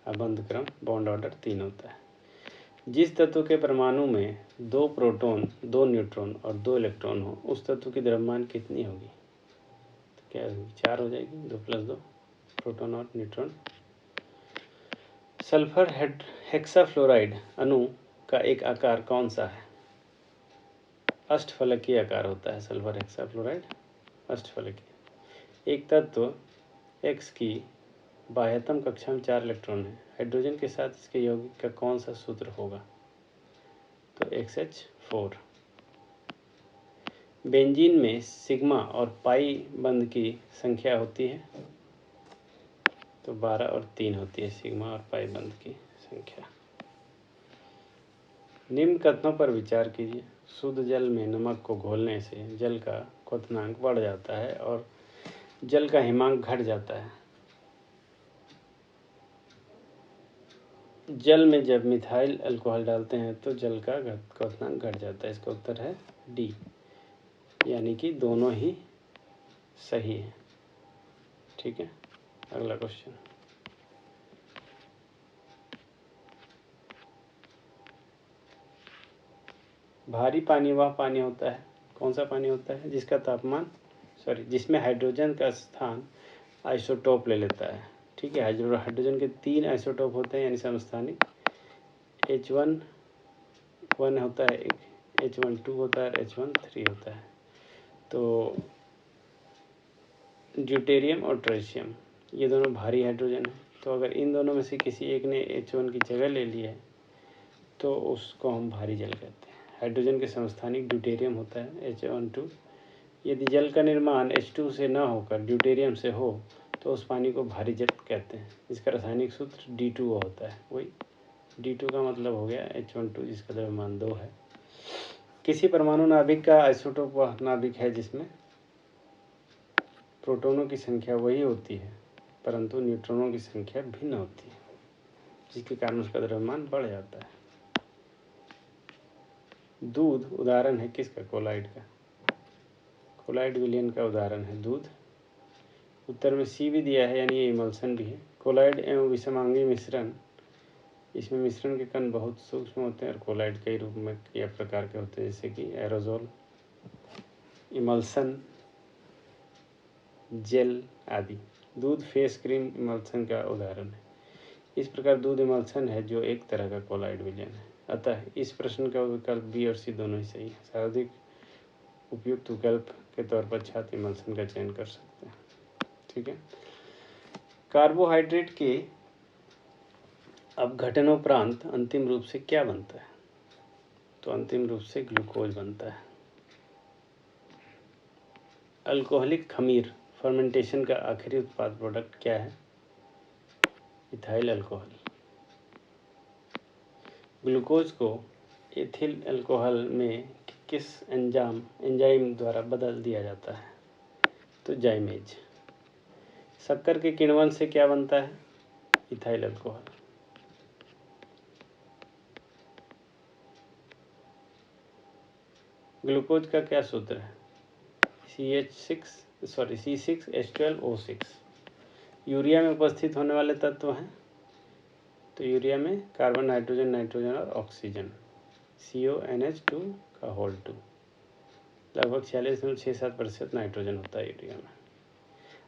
आबंध क्रम बॉन्ड ऑर्डर 3 होता है। जिस तत्व के परमाणु में 2 प्रोटॉन, 2 न्यूट्रॉन और 2 इलेक्ट्रॉन हो, उस तत्व की द्रव्यमान कितनी होगी? तो क्या होगी? 4 हो जाएगी, 2 + 2 प्रोटॉन और न्यूट्रॉन। सल्फर हेक्साफ्लोराइड अणु का एक आकार कौन सा है? अष्टफलकीय आकार होता है सल्फर हेक्साफ्लोराइड, अष्टफलकीय। एक तत्व X की बाह्यतम कक्षा में 4 इलेक्ट्रॉन है। हाइड्रोजन के साथ इसके यौगिक का कौन सा सूत्र होगा? तो XH4। बेंजीन में सिग्मा और पाई बंध की संख्या होती है, तो 12 और 3 होती है सिग्मा और पाई बंध की संख्या। निम्न कथनों पर विचार कीजिए। शुद्ध जल में नमक को घोलने से जल का क्वथनांक बढ़ जाता है और जल का हिमांक घट जाता है। जल में जब मिथाइल अल्कोहल डालते हैं तो जल का क्वथनांक घट जाता है। इसका उत्तर है डी, यानी कि दोनों ही सही है। ठीक है, अगला क्वेश्चन। भारी पानी वह पानी होता है, कौन सा पानी होता है जिसमें हाइड्रोजन का स्थान आइसोटोप ले लेता है। ठीक है, हाइड्रोजन के 3 आइसोटोप होते हैं, यानी समस्थानिक। H1 होता है एक, H12 होता है, H13 होता है। तो ड्यूटेरियम और ट्राइशियम ये दोनों भारी हाइड्रोजन है। तो अगर इन दोनों में से किसी एक ने H1 की जगह ले ली है तो उसको हम भारी जल कहते हैं। हाइड्रोजन के समस्थानिक ड्यूटेरियम होता है H12। यदि जल का निर्माण H2 से न होकर ड्यूटेरियम से हो तो उस पानी को भारी जल कहते हैं। इसका रासायनिक सूत्र D2O होता है। वही D2 का मतलब हो गया H12, जिसका द्रव्यमान 2 है। किसी परमाणु नाभिक का आइसोटोप वह नाभिक है जिसमें प्रोटॉनों की संख्या वही होती है परंतु न्यूट्रॉनों की संख्या भिन्न होती है, जिसके कारण उसका द्रव्यमान बढ़ जाता है। दूध उदाहरण है किसका? कोलाइड का। कोलाइड विलयन का उदाहरण है दूध। उत्तर में सी भी दिया है, यानी ये इमल्सन भी है। कोलाइड एवं विषमांगी मिश्रण, इसमें मिश्रण के कण बहुत सूक्ष्म होते हैं और कोलाइड कई रूप में या प्रकार के होते हैं, जैसे कि एरोजोल, इमल्सन, जेल आदि। दूध फेस क्रीम इमल्सन का उदाहरण है। इस प्रकार दूध इमल्सन है जो एक तरह का कोलाइड विलयन है। अतः इस प्रश्न का विकल्प बी और सी दोनों ही सही है। सर्वाधिक उपयुक्त विकल्प के तौर पर छात्र इमल्सन का चयन कर सकते हैं। ठीक है। कार्बोहाइड्रेट के अपघटनोपरांत अंतिम रूप से क्या बनता है? तो अंतिम रूप से ग्लूकोज बनता है। अल्कोहलिक खमीर फर्मेंटेशन का आखिरी उत्पाद प्रोडक्ट क्या है? Ethyl alcohol. ग्लूकोज को एथिल अल्कोहल में किस एंजाइम द्वारा बदल दिया जाता है? तो जाइमेज। शक्कर के किण्वन से क्या बनता है? Ethyl alcohol. ग्लूकोज का क्या सूत्र है? C6H12O6। यूरिया में उपस्थित होने वाले तत्व हैं? तो यूरिया में कार्बन, नाइट्रोजन, नाइट्रोजन और ऑक्सीजन, CONH2 का होल 2। लगभग 46.67% नाइट्रोजन होता है यूरिया में।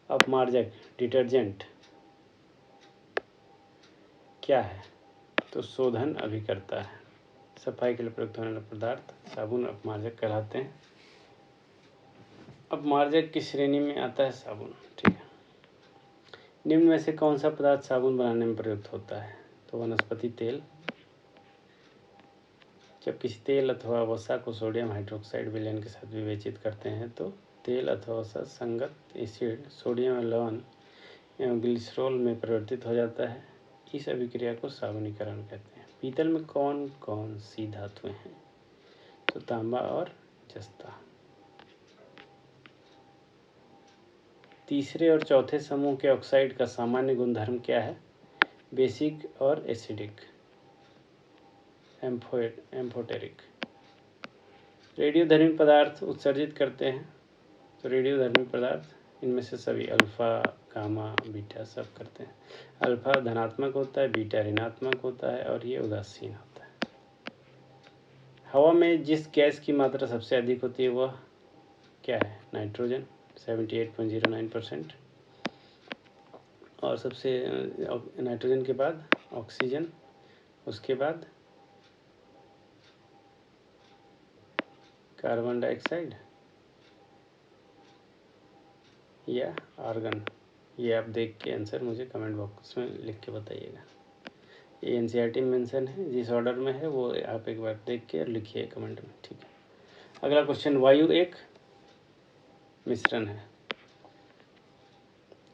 अपमार्जक डिटर्जेंट क्या है? तो शोधन अभिकर्ता है। सफाई के लिए प्रयुक्त होने वाले पदार्थ साबुन अपमार्जक कहलाते हैं। अपमार्जक की श्रेणी में आता है साबुन। ठीक है। निम्न में से कौन सा पदार्थ साबुन बनाने में प्रयुक्त होता है? तो वनस्पति तेल। जब किसी तेल अथवा वसा को सोडियम हाइड्रोक्साइड विलयन के साथ विवेचित करते हैं तो तेल अथवा वसा संगत एसिड सोडियम लवण एवं ग्लिसरॉल में परिवर्तित हो जाता है। इस अभिक्रिया को साबुनीकरण कहते हैं। पीतल में कौन कौन सी धातुएं हैं? तो तांबा और जस्ता। तीसरे और चौथे समूह के ऑक्साइड का सामान्य गुणधर्म क्या है? बेसिक और एसिडिक, एम्फोटेरिक। रेडियोधर्मी पदार्थ उत्सर्जित करते हैं। तो रेडियोधर्मी पदार्थ इनमें से सभी अल्फा, गामा, बीटा सब करते हैं। अल्फा धनात्मक होता है, बीटा ऋणात्मक होता है और ये उदासीन होता है। हवा में जिस गैस की मात्रा सबसे अधिक होती है वह क्या है? नाइट्रोजन 78.09%। और सबसे नाइट्रोजन के बाद ऑक्सीजन, उसके बाद कार्बन डाइऑक्साइड या आर्गन। ये आप देख के आंसर मुझे कमेंट बॉक्स में लिख के बताइएगा। ये एनसीईआरटी में मेंशन है, जिस ऑर्डर में है वो आप एक बार देख के लिखिए कमेंट में। ठीक है। अगला क्वेश्चन, वायु एक मिश्रण है।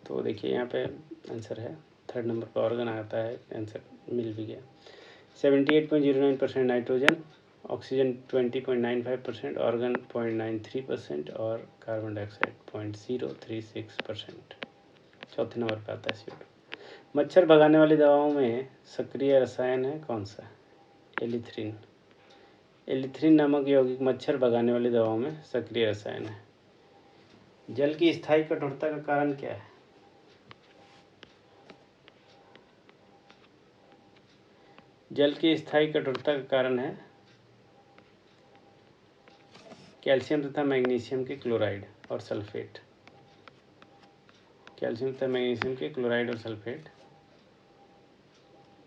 तो देखिए यहाँ पे आंसर है, 3rd नंबर पर ऑर्गन आता है, आंसर मिल भी गया। 78.09% नाइट्रोजन, ऑक्सीजन 20.95%, ऑर्गन 0.93% और कार्बन डाइऑक्साइड 0.036%। चौथे नंबर पर आता है CO2। मच्छर भगाने वाली दवाओं में सक्रिय रसायन है कौन सा? एलिथ्रिन। एलिथ्रिन नामक यौगिक मच्छर भगाने वाली दवाओं में सक्रिय रसायन है। जल की स्थायी कठोरता का कारण क्या है? जल की स्थायी कठोरता का कारण है कैल्शियम तथा मैग्नीशियम के क्लोराइड और सल्फेट। कैल्शियम तथा मैग्नीशियम के क्लोराइड और सल्फेट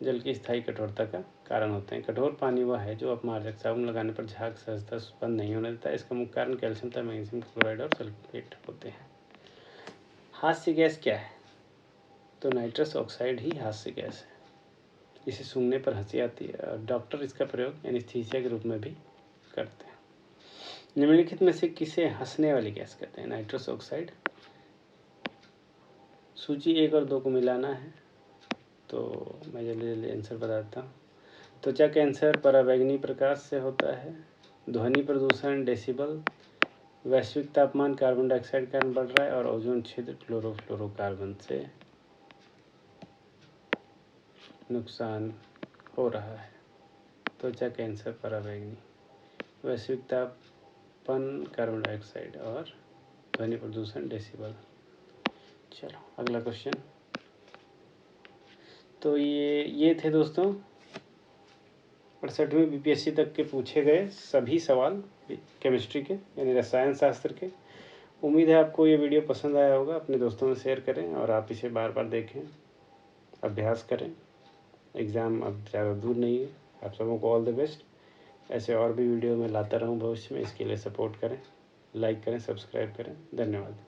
जल की स्थायी कठोरता का कारण होते हैं। कठोर पानी वह है जो अपमार्जक साबुन लगाने पर झाग सहजता उत्पन्न नहीं होने देता। इसका मुख्य कारण कैल्शियम तथा मैग्नीशियम क्लोराइड और सल्फेट होते हैं। हास्य गैस क्या है? तो नाइट्रस ऑक्साइड ही हास्य गैस है। इसे सूंघने पर हंसी आती है और डॉक्टर इसका प्रयोग एनेस्थीसिया के रूप में भी करते हैं। निम्नलिखित में से किसे हंसने वाली गैस कहते हैं? Nitrous oxide. सूची 1 और 2 को मिलाना है, तो मैं जल्दी जल्दी आंसर बता देता हूँ। त्वचा कैंसर पराबैंगनी प्रकाश से होता है। ध्वनि प्रदूषण डेसिबल, वैश्विक तापमान कार्बन डाइऑक्साइड के कारण बढ़ रहा है और ओजोन क्षेत्र क्लोरोफ्लोरोकार्बन से नुकसान हो रहा है। त्वचा कैंसर पराबैंगनी, वैश्विक तापमान कार्बन डाइऑक्साइड और ध्वनि प्रदूषण डेसिबल। चलो अगला क्वेश्चन। तो ये थे दोस्तों 68वीं बीपीएससी तक के पूछे गए सभी सवाल केमिस्ट्री के, यानी रसायन शास्त्र के। उम्मीद है आपको ये वीडियो पसंद आया होगा। अपने दोस्तों में शेयर करें और आप इसे बार बार देखें, अभ्यास करें। एग्ज़ाम अब ज़्यादा दूर नहीं है। आप सबों को ऑल द बेस्ट। ऐसे और भी वीडियो मैं लाता रहूँ भविष्य में, इसके लिए सपोर्ट करें, लाइक करें, सब्सक्राइब करें। धन्यवाद।